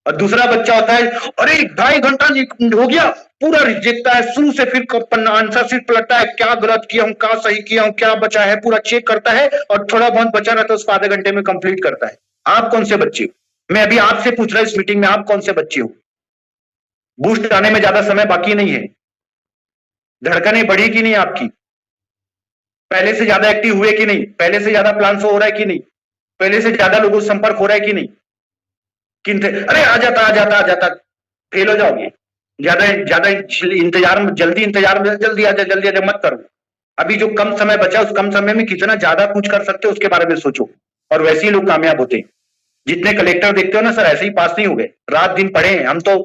और दूसरा बच्चा होता है अरे 2.5 घंटा हो गया, पूरा देखता है शुरू से, फिर आंसर सिर्फ पलटता है, क्या गलत किया हूं, क्या सही किया हूं, क्या बचा है, पूरा चेक करता है, और थोड़ा बहुत बचा रहता है उसको आधे घंटे में कंप्लीट करता है। आप कौन से बच्चे हो? मैं अभी आपसे पूछ रहा हूं इस मीटिंग में, आप कौन से बच्चे हो? बूस्ट आने में ज्यादा समय बाकी नहीं है, धड़कनें बढ़ी कि नहीं आपकी, पहले से ज्यादा एक्टिव हुए कि नहीं, पहले से ज्यादा प्लान हो रहा है कि नहीं, पहले से ज्यादा लोगों से संपर्क हो रहा है कि नहीं? अरे आ जाता, फेल हो जाओगे। ज्यादा ज्यादा इंतजार में, जल्दी इंतजार में, जल्दी आ जा मत करो। अभी जो कम समय बचा उस कम समय में कितना ज्यादा कुछ कर सकते हो उसके बारे में सोचो, और वैसे ही लोग कामयाब होते हैं। जितने कलेक्टर देखते हो ना सर, ऐसे ही पास नहीं हो गए, रात दिन पढ़े हैं हम तो,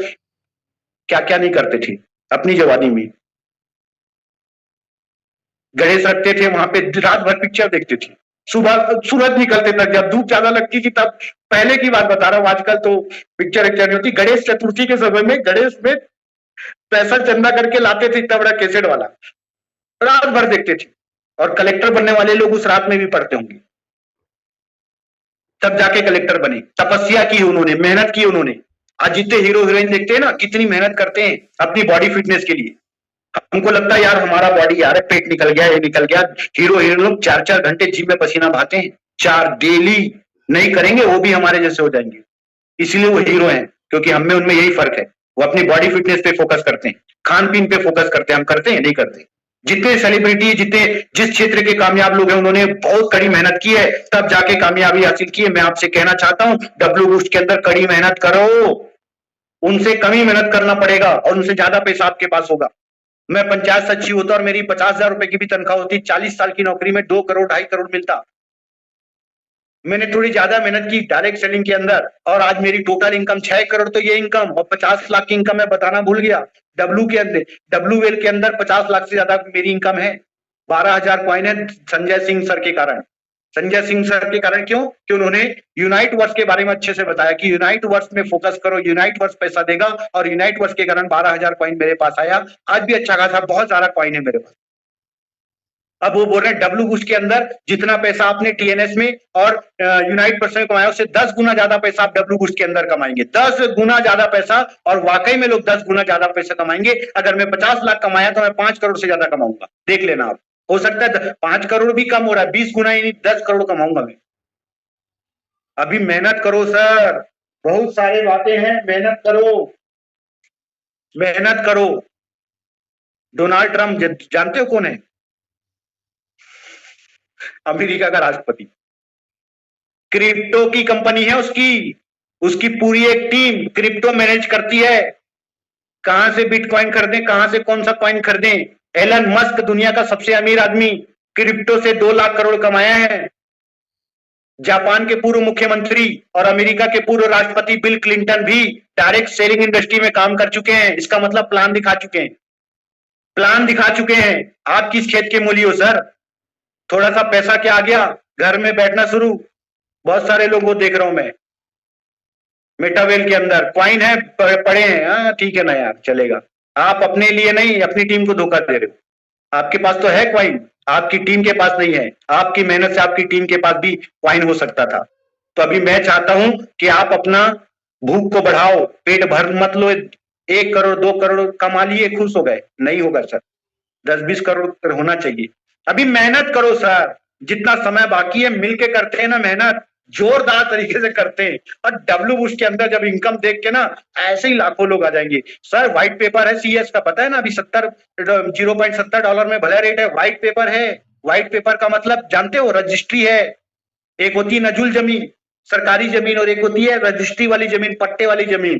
क्या क्या नहीं करते थे अपनी जवानी में। गणेश रखते थे वहां पे, रात भर पिक्चर देखते थे, सुबह सूरज निकलते तक, जब धूप ज्यादा लगती थी तब, पहले की बात बता रहा हूँ, आजकल तो पिक्चर नहीं होती। गणेश चतुर्थी के समय में गणेश में पैसा चंदा करके लाते थे, इतना बड़ा कैसेट वाला, रात भर देखते थे। और कलेक्टर बनने वाले लोग उस रात में भी पढ़ते होंगे, तब जाके कलेक्टर बने। तपस्या की उन्होंने, मेहनत की उन्होंने। आज जितने हीरो हीरोइन देखते हैं ना, कितनी मेहनत करते हैं अपनी बॉडी फिटनेस के लिए। हमको लगता है यार हमारा बॉडी, यार पेट निकल गया, ये निकल गया। हीरो हीरोइन लोग 4-4 घंटे जिम में पसीना बहाते हैं, 4 डेली। नहीं करेंगे वो भी हमारे जैसे हो जाएंगे, इसलिए वो हीरो हैं, क्योंकि हम में उनमें यही फर्क है। वो अपनी बॉडी फिटनेस पे फोकस करते हैं, खान पीन पे फोकस करते हैं, हम करते हैं नहीं करते। जितने सेलिब्रिटी, जितने जिस क्षेत्र के कामयाब लोग हैं, उन्होंने बहुत कड़ी मेहनत की है, तब जाके कामयाबी हासिल की है। मैं आपसे कहना चाहता हूं, डब्ल्यू बूस्ट के अंदर कड़ी मेहनत करो, उनसे कम ही मेहनत करना पड़ेगा और उनसे ज्यादा पैसा आपके पास होगा। मैं पंचायत सचिव होता और मेरी 50,000 रुपए की भी तनख्वाह होती, 40 साल की नौकरी में 2 करोड़ 2.5 करोड़ मिलता। मैंने थोड़ी ज्यादा मेहनत की डायरेक्ट सेलिंग के अंदर, और आज मेरी टोटल इनकम 6 करोड़ तो ये इनकम, और 50 लाख की इनकम मैं बताना भूल गया। डब्ल्यू के अंदर, डब्ल्यू वेल के अंदर 50 लाख से ज्यादा मेरी इनकम है। 12,000 कॉइन है संजय सिंह सर के कारण। संजय सिंह सर के कारण क्यों? कि उन्होंने यूनाइट वर्स के बारे में अच्छे से बताया कि यूनाइट वर्स में फोकस करो, यूनाइट वर्स पैसा देगा, और यूनाइट वर्स के कारण 12,000 कॉइन मेरे पास आया। आज भी अच्छा खासा बहुत सारा कॉइन है मेरे पास। अब वो बोल रहे हैं डब्ल्यू बूस्ट के अंदर जितना पैसा आपने टीएनएस में और यूनाइट वर्स में कमाया, उससे 10 गुना ज्यादा पैसा आप डब्ल्यू बूस्ट के अंदर कमाएंगे, 10 गुना ज्यादा पैसा। और वाकई में लोग 10 गुना ज्यादा पैसा कमाएंगे। अगर मैं 50 लाख कमाया तो मैं 5 करोड़ से ज्यादा कमाऊंगा, देख लेना आप। हो सकता है 5 करोड़ भी कम हो रहा है, 20 गुना यानी 10 करोड़ कमाऊंगा मैं। अभी मेहनत करो सर, बहुत सारी बातें हैं, मेहनत करो, मेहनत करो। डोनाल्ड ट्रंप जानते हो कौन है? अमेरिका का राष्ट्रपति। क्रिप्टो की कंपनी है उसकी, उसकी पूरी एक टीम क्रिप्टो मैनेज करती है। कहां से बिटकॉइन खरीदें, कहां से कौन सा कॉइन खरीदें। एलन मस्क दुनिया का सबसे अमीर आदमी, क्रिप्टो से 2 लाख करोड़ कमाया है। जापान के पूर्व मुख्यमंत्री और अमेरिका के पूर्व राष्ट्रपति बिल क्लिंटन भी डायरेक्ट सेलिंग इंडस्ट्री में काम कर चुके हैं। इसका मतलब प्लान दिखा चुके हैं, प्लान दिखा चुके हैं। आप किस खेत के मूली हो सर? थोड़ा सा पैसा क्या आ गया, घर में बैठना शुरू। बहुत सारे लोगों को देख रहा हूं मैं, मेटावेल के अंदर क्वाइन है, पड़े हैं। हाँ ठीक है ना यार, चलेगा। आप अपने लिए नहीं, अपनी टीम को धोखा दे रहे हो। आपके पास तो है क्वाइन, आपकी टीम के पास नहीं है। आपकी मेहनत से आपकी टीम के पास भी क्वाइन हो सकता था। तो अभी मैं चाहता हूं कि आप अपना भूख को बढ़ाओ, पेट भर मत लो। 1 करोड़ 2 करोड़ कमा लिए, खुश हो गए, नहीं होगा सर। 10-20 करोड़ होना चाहिए। अभी मेहनत करो सर, जितना समय बाकी है मिलके करते हैं ना मेहनत, जोरदार तरीके से करते हैं। और डब्ल्यू बूस्ट के अंदर जब इनकम देख के ना, ऐसे ही लाखों लोग आ जाएंगे। सर व्हाइट पेपर है सीएस का, पता है ना? अभी 0.70 डॉलर में भले रेट है, व्हाइट पेपर है। व्हाइट पेपर का मतलब जानते हो? रजिस्ट्री है, एक होती है नजुल जमीन, सरकारी जमीन, और एक होती है रजिस्ट्री वाली जमीन, पट्टे वाली जमीन।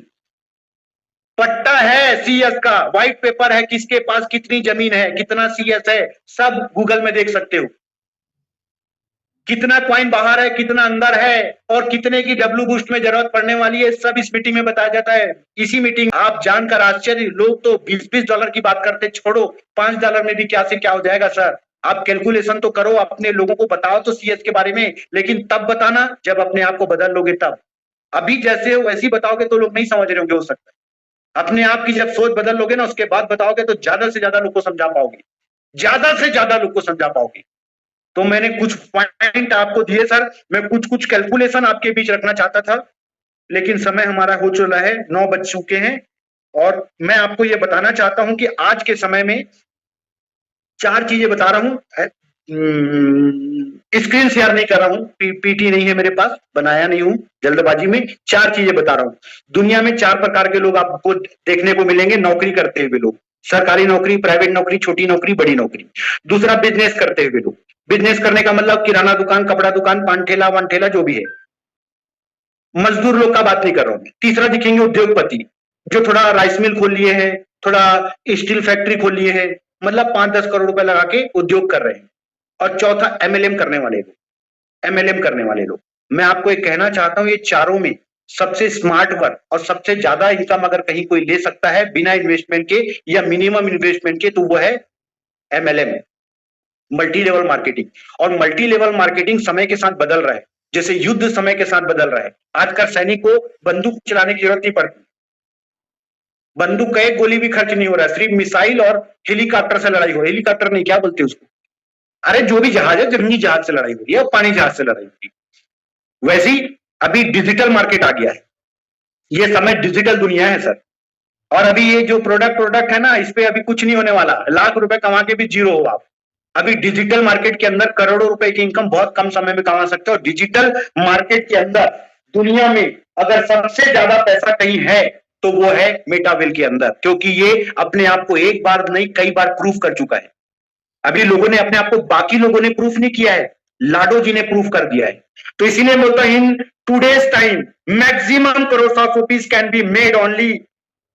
पट्टा है सीएस का, व्हाइट पेपर है किसके पास कितनी जमीन है, कितना सीएस है, सब गूगल में देख सकते हो। कितना कॉइन बाहर है, कितना अंदर है, और कितने की डब्ल्यू बूस्ट में जरूरत पड़ने वाली है, सब इस मीटिंग में बताया जाता है। इसी मीटिंग आप जानकर आश्चर्य, लोग तो 20-20 डॉलर की बात करते, छोड़ो $5 में भी क्या से क्या हो जाएगा सर। आप कैलकुलेशन तो करो, अपने लोगों को बताओ तो सीएस के बारे में, लेकिन तब बताना जब अपने आप को बदल लोगे तब। अभी जैसे हो वैसे ही बताओगे तो लोग नहीं समझ रहे होंगे, हो सकता है। अपने आप की जब सोच बदल लोगे ना, उसके बाद बताओगे तो ज्यादा से ज्यादा लोग को समझा पाओगे, ज्यादा से ज्यादा लोग को समझा पाओगे। तो मैंने कुछ पॉइंट आपको दिए सर, मैं कुछ कुछ कैलकुलेशन आपके बीच रखना चाहता था, लेकिन समय हमारा हो चुका है, 9 बज चुके हैं। और मैं आपको ये बताना चाहता हूं कि आज के समय में 4 चीजें बता रहा हूं, स्क्रीन शेयर नहीं कर रहा हूं, पीटी नहीं है मेरे पास, बनाया नहीं हूं जल्दबाजी में। 4 चीजें बता रहा हूं। दुनिया में 4 प्रकार के लोग आपको देखने को मिलेंगे नौकरी करते हुए लोग, सरकारी नौकरी, प्राइवेट नौकरी, छोटी नौकरी, बड़ी नौकरी। दूसरा, बिजनेस करते हुए लोग। बिजनेस करने का मतलब किराना दुकान, कपड़ा दुकान, पान ठेला, वन ठेला, जो भी है। मजदूर लोग का बात नहीं कर रहा हूं। तीसरा दिखेंगे उद्योगपति, जो थोड़ा राइस मिल खोल लिए हैं, थोड़ा स्टील फैक्ट्री खोल लिए हैं, मतलब 5-10 करोड़ रुपए लगा के उद्योग कर रहे हैं। और चौथा, एमएलएम करने वाले लोग, एमएलएम करने वाले लोग। मैं आपको एक कहना चाहता हूं, ये चारों में सबसे स्मार्ट वर्क और सबसे ज्यादा इनकम अगर कहीं कोई ले सकता है बिना इन्वेस्टमेंट के या मिनिमम इन्वेस्टमेंट के, तो वो है एमएलएम, मल्टी लेवल मार्केटिंग। और मल्टी लेवल मार्केटिंग समय के साथ बदल रहा है, जैसे युद्ध समय के साथ बदल रहा है। आजकल सैनिक को बंदूक चलाने की जरूरत नहीं पड़ती, बंदूक का एक गोली भी खर्च नहीं हो रहा है, सिर्फ मिसाइल और हेलीकॉप्टर से लड़ाई हो रही है। हेलीकॉप्टर नहीं, क्या बोलते हैं उसको, अरे जो भी जहाज है, जमीनी जहाज से लड़ाई हो रही है, पानी जहाज से लड़ाई हो रही है। वैसे ही अभी डिजिटल मार्केट आ गया है, ये समय डिजिटल दुनिया है सर। और अभी ये जो प्रोडक्ट है ना, इस पे अभी कुछ नहीं होने वाला, लाख रुपए कमा के भी जीरो हो आप। अभी डिजिटल मार्केट के अंदर करोड़ों रुपए की इनकम बहुत कम समय में कमा सकते हो। डिजिटल मार्केट के अंदर दुनिया में अगर सबसे ज्यादा पैसा कहीं है तो वो है मेटावेल के अंदर, क्योंकि ये अपने आप को एक बार नहीं कई बार प्रूफ कर चुका है। अभी लोगों ने अपने आप को, बाकी लोगों ने प्रूफ नहीं किया है, लाडो जी ने प्रूफ कर दिया है। तो इसीलिए बोलता हूं, in today's time maximum crore of rupees can be made only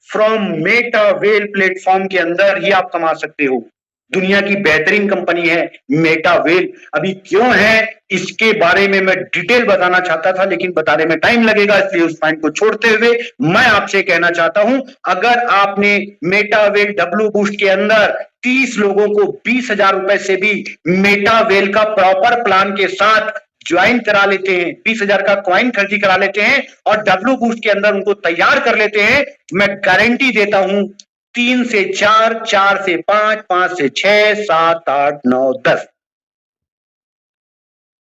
from मेटावेल प्लेटफॉर्म के अंदर ही आप कमा सकते हो। दुनिया की बेहतरीन कंपनी है मेटावेल। अभी क्यों है इसके बारे में मैं डिटेल बताना चाहता था, लेकिन बताने में टाइम लगेगा, इसलिए उस पॉइंट को छोड़ते हुए मैं आपसे कहना चाहता हूं, अगर आपने मेटावेल डब्ल्यू बूस्ट के अंदर 30 लोगों को 20,000 रुपए से भी मेटावेल का प्रॉपर प्लान के साथ ज्वाइन करा लेते हैं, 20,000 का कॉइन खर्ची करा लेते हैं और डब्ल्यू बूस्ट के अंदर उनको तैयार कर लेते हैं, मैं गारंटी देता हूं 3 से 4, 4 से 5, 5 से 6, 7, 8, 9, 10,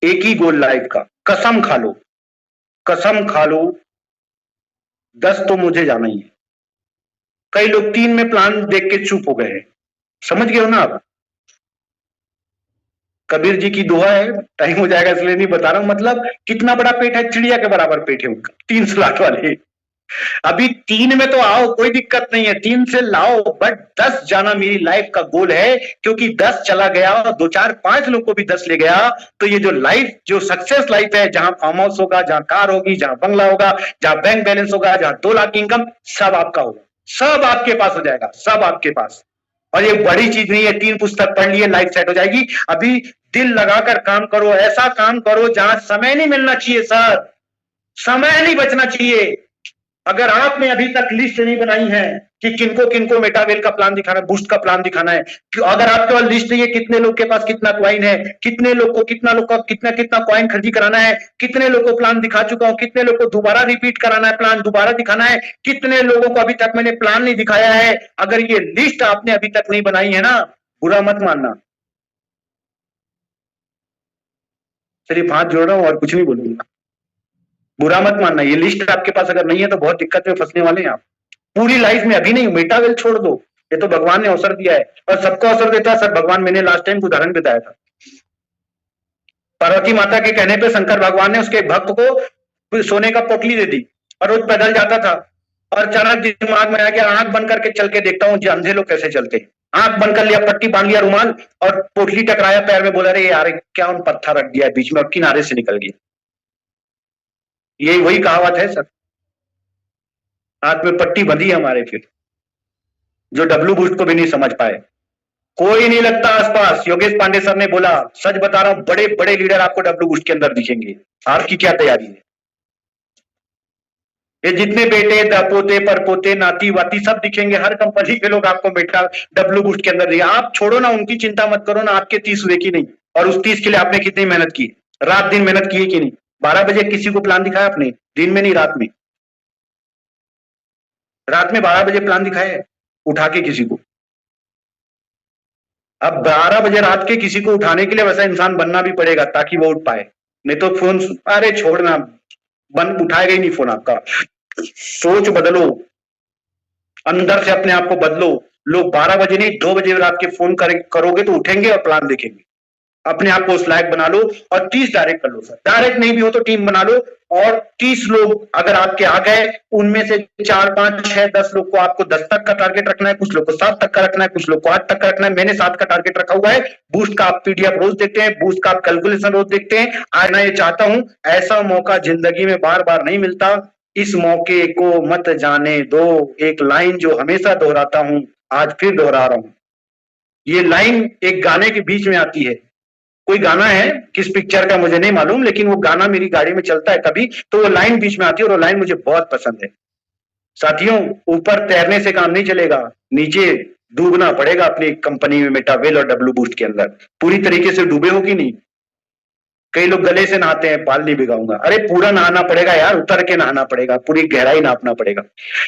एक ही गोल लाइफ का। कसम खा लो, कसम खा लो, 10 तो मुझे जाना ही है। कई लोग 3 में प्लान देख के चुप हो गए हैं, समझ गए हो ना आप। कबीर जी की दुआ है, टाइम हो जाएगा इसलिए नहीं बता रहा हूं। मतलब कितना बड़ा पेट है, चिड़िया के बराबर पेट है उनका, 3 सलाट वाले। अभी 3 में तो आओ, कोई दिक्कत नहीं है, 3 से लाओ, बट 10 जाना मेरी लाइफ का गोल है, क्योंकि 10 चला गया और 2, 4, 5 लोग को भी 10 ले गया, तो ये जो लाइफ, जो सक्सेस लाइफ है, जहां फार्म हाउस होगा, जहां कार होगी, जहां बंगला होगा, जहां बैंक बैलेंस होगा, जहां 2 लाख की इनकम, सब आपका होगा, सब आपके पास हो जाएगा, सब आपके पास। और ये बड़ी चीज नहीं है, 3 पुस्तक पढ़ लिए लाइफ सेट हो जाएगी। अभी दिल लगाकर काम करो, ऐसा काम करो जहां समय नहीं मिलना चाहिए सर, समय नहीं बचना चाहिए। अगर आपने अभी तक लिस्ट नहीं बनाई है कि किनको किनको मेटावेल का प्लान दिखाना है, बूस्ट का प्लान दिखाना है, अगर आपके पास लिस्ट नहीं है कितने लोग के पास कितना कॉइन है, कितने लोग को कितना कितना कॉइन खर्ची कराना है, कितने लोग को प्लान दिखा चुका हूं, कितने लोग को दोबारा रिपीट कराना है, प्लान दोबारा दिखाना है, कितने लोगों को अभी तक मैंने प्लान नहीं दिखाया है, अगर ये लिस्ट आपने अभी तक नहीं बनाई है ना, बुरा मत मानना, सिर्फ हाथ जोड़ रहा हूं और कुछ नहीं बोलूंगा, बुरा मत मानना। ये लिस्ट आपके पास अगर नहीं है तो बहुत दिक्कत में फंसने वाले हैं आप पूरी लाइफ में। अभी नहीं, मेटावेल छोड़ दो, ये तो भगवान ने अवसर दिया है और सबको अवसर देता है सर भगवान। मैंने लास्ट टाइम उदाहरण बताया था, पार्वती माता के कहने पे शंकर भगवान ने उसके भक्त को सोने का पोटली दे दी और रोज पैदल जाता था, और अचानक दिमाग में आ गया आंख बंद करके चल के देखता हूँ अंधे लोग कैसे चलते हैं। आंख बंद कर लिया, पट्टी बांध लिया, रुमाल, और पोटली टकराया पैर में, बोला अरे यार क्या उन पत्थर रख दिया बीच में, और किनारे से निकल गया। ये वही कहावत है सर, हाथ में पट्टी बंधी है हमारे फिर, जो डब्लू बूस्ट को भी नहीं समझ पाए। कोई नहीं लगता आसपास। योगेश पांडे सर ने बोला, सच बता रहा हूं, बड़े बड़े लीडर आपको डब्लू बूस्ट के अंदर दिखेंगे। आपकी क्या तैयारी है? ये जितने बेटे पोते परपोते नाती वाती सब दिखेंगे, हर कंपनी के लोग आपको बेटा डब्लू बूस्ट के अंदर दिखेंगे। आप छोड़ो ना, उनकी चिंता मत करो ना, आपके 30 हुए कि नहीं, और उस 30 के लिए आपने कितनी मेहनत की, रात दिन मेहनत की है कि नहीं? 12 बजे किसी को प्लान दिखाया आपने? दिन में नहीं, रात में। रात में 12 बजे प्लान दिखाया है उठा के किसी को? अब 12 बजे रात के किसी को उठाने के लिए वैसा इंसान बनना भी पड़ेगा ताकि वो उठ पाए, नहीं तो फोन, अरे छोड़ना, बन उठाएगा ही नहीं फोन आपका। सोच बदलो, अंदर से अपने आप को बदलो। लोग 12 बजे नहीं, 2 बजे रात के फोन करोगे तो उठेंगे और प्लान देखेंगे। अपने आप को उस लायक बना लो और 30 डायरेक्ट कर लो सर। डायरेक्ट नहीं भी हो तो टीम बना लो, और 30 लोग अगर आपके आ गए, उनमें से 4 5 6 10 लोग को आपको 10 तक का टारगेट रखना है, कुछ लोग को 7 तक का रखना है, कुछ लोग को 8 तक का रखना है। मैंने 7 का टारगेट रखा हुआ है। बूस्ट का आप पीडीएफ रोज देखते हैं, बूस्ट का आप कैलकुलेशन रोज देखते हैं। आज मैं ये चाहता हूं, ऐसा मौका जिंदगी में बार बार नहीं मिलता, इस मौके को मत जाने दो। एक लाइन जो हमेशा दोहराता हूं, आज फिर दोहरा रहा हूं। ये लाइन एक गाने के बीच में आती है, कोई गाना है, किस पिक्चर का मुझे नहीं मालूम, लेकिन वो गाना मेरी गाड़ी में चलता है कभी, तो वो लाइन बीच में आती है और वो लाइन मुझे बहुत पसंद है। साथियों, ऊपर तैरने से काम नहीं चलेगा, नीचे डूबना पड़ेगा अपनी कंपनी में, मेटावेल और डब्लू बूस्ट के अंदर। पूरी तरीके से डूबे हो कि नहीं? कई लोग गले से नहाते हैं, पाल नहीं भिगाऊंगा। अरे पूरा नहाना पड़ेगा यार, उतर के नहाना पड़ेगा, पूरी गहराई नापना पड़ेगा।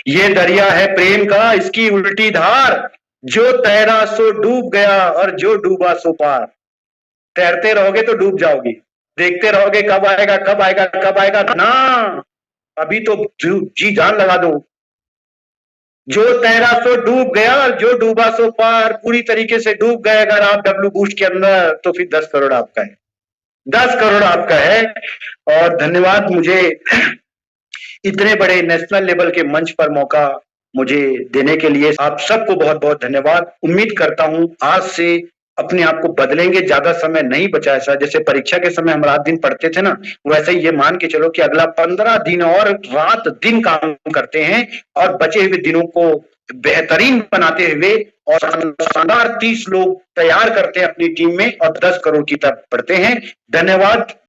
ये दरिया है प्रेम का, इसकी उल्टी धार, जो तैरा सो डूब गया और जो डूबा सो पार। तैरते रहोगे तो डूब जाओगे, देखते रहोगे कब आएगा कब आएगा कब आएगा ना, अभी तो जी जान लगा दो। जो तैरा सो डूब गया, जो डूबा सो पार। पूरी तरीके से डूब गए अगर आप डब्लू बूस्ट के अंदर, तो फिर 10 करोड़ आपका है, 10 करोड़ आपका है। और धन्यवाद, मुझे इतने बड़े नेशनल लेवल के मंच पर मौका मुझे देने के लिए आप सबको बहुत बहुत धन्यवाद। उम्मीद करता हूं आज से अपने आप को बदलेंगे। ज्यादा समय नहीं बचा है सर, जैसे परीक्षा के समय हम रात दिन पढ़ते थे ना, वैसे ही ये मान के चलो कि अगला 15 दिन और रात दिन काम करते हैं, और बचे हुए दिनों को बेहतरीन बनाते हुए और शानदार 30 लोग तैयार करते हैं अपनी टीम में, और 10 करोड़ की तरफ बढ़ते हैं। धन्यवाद।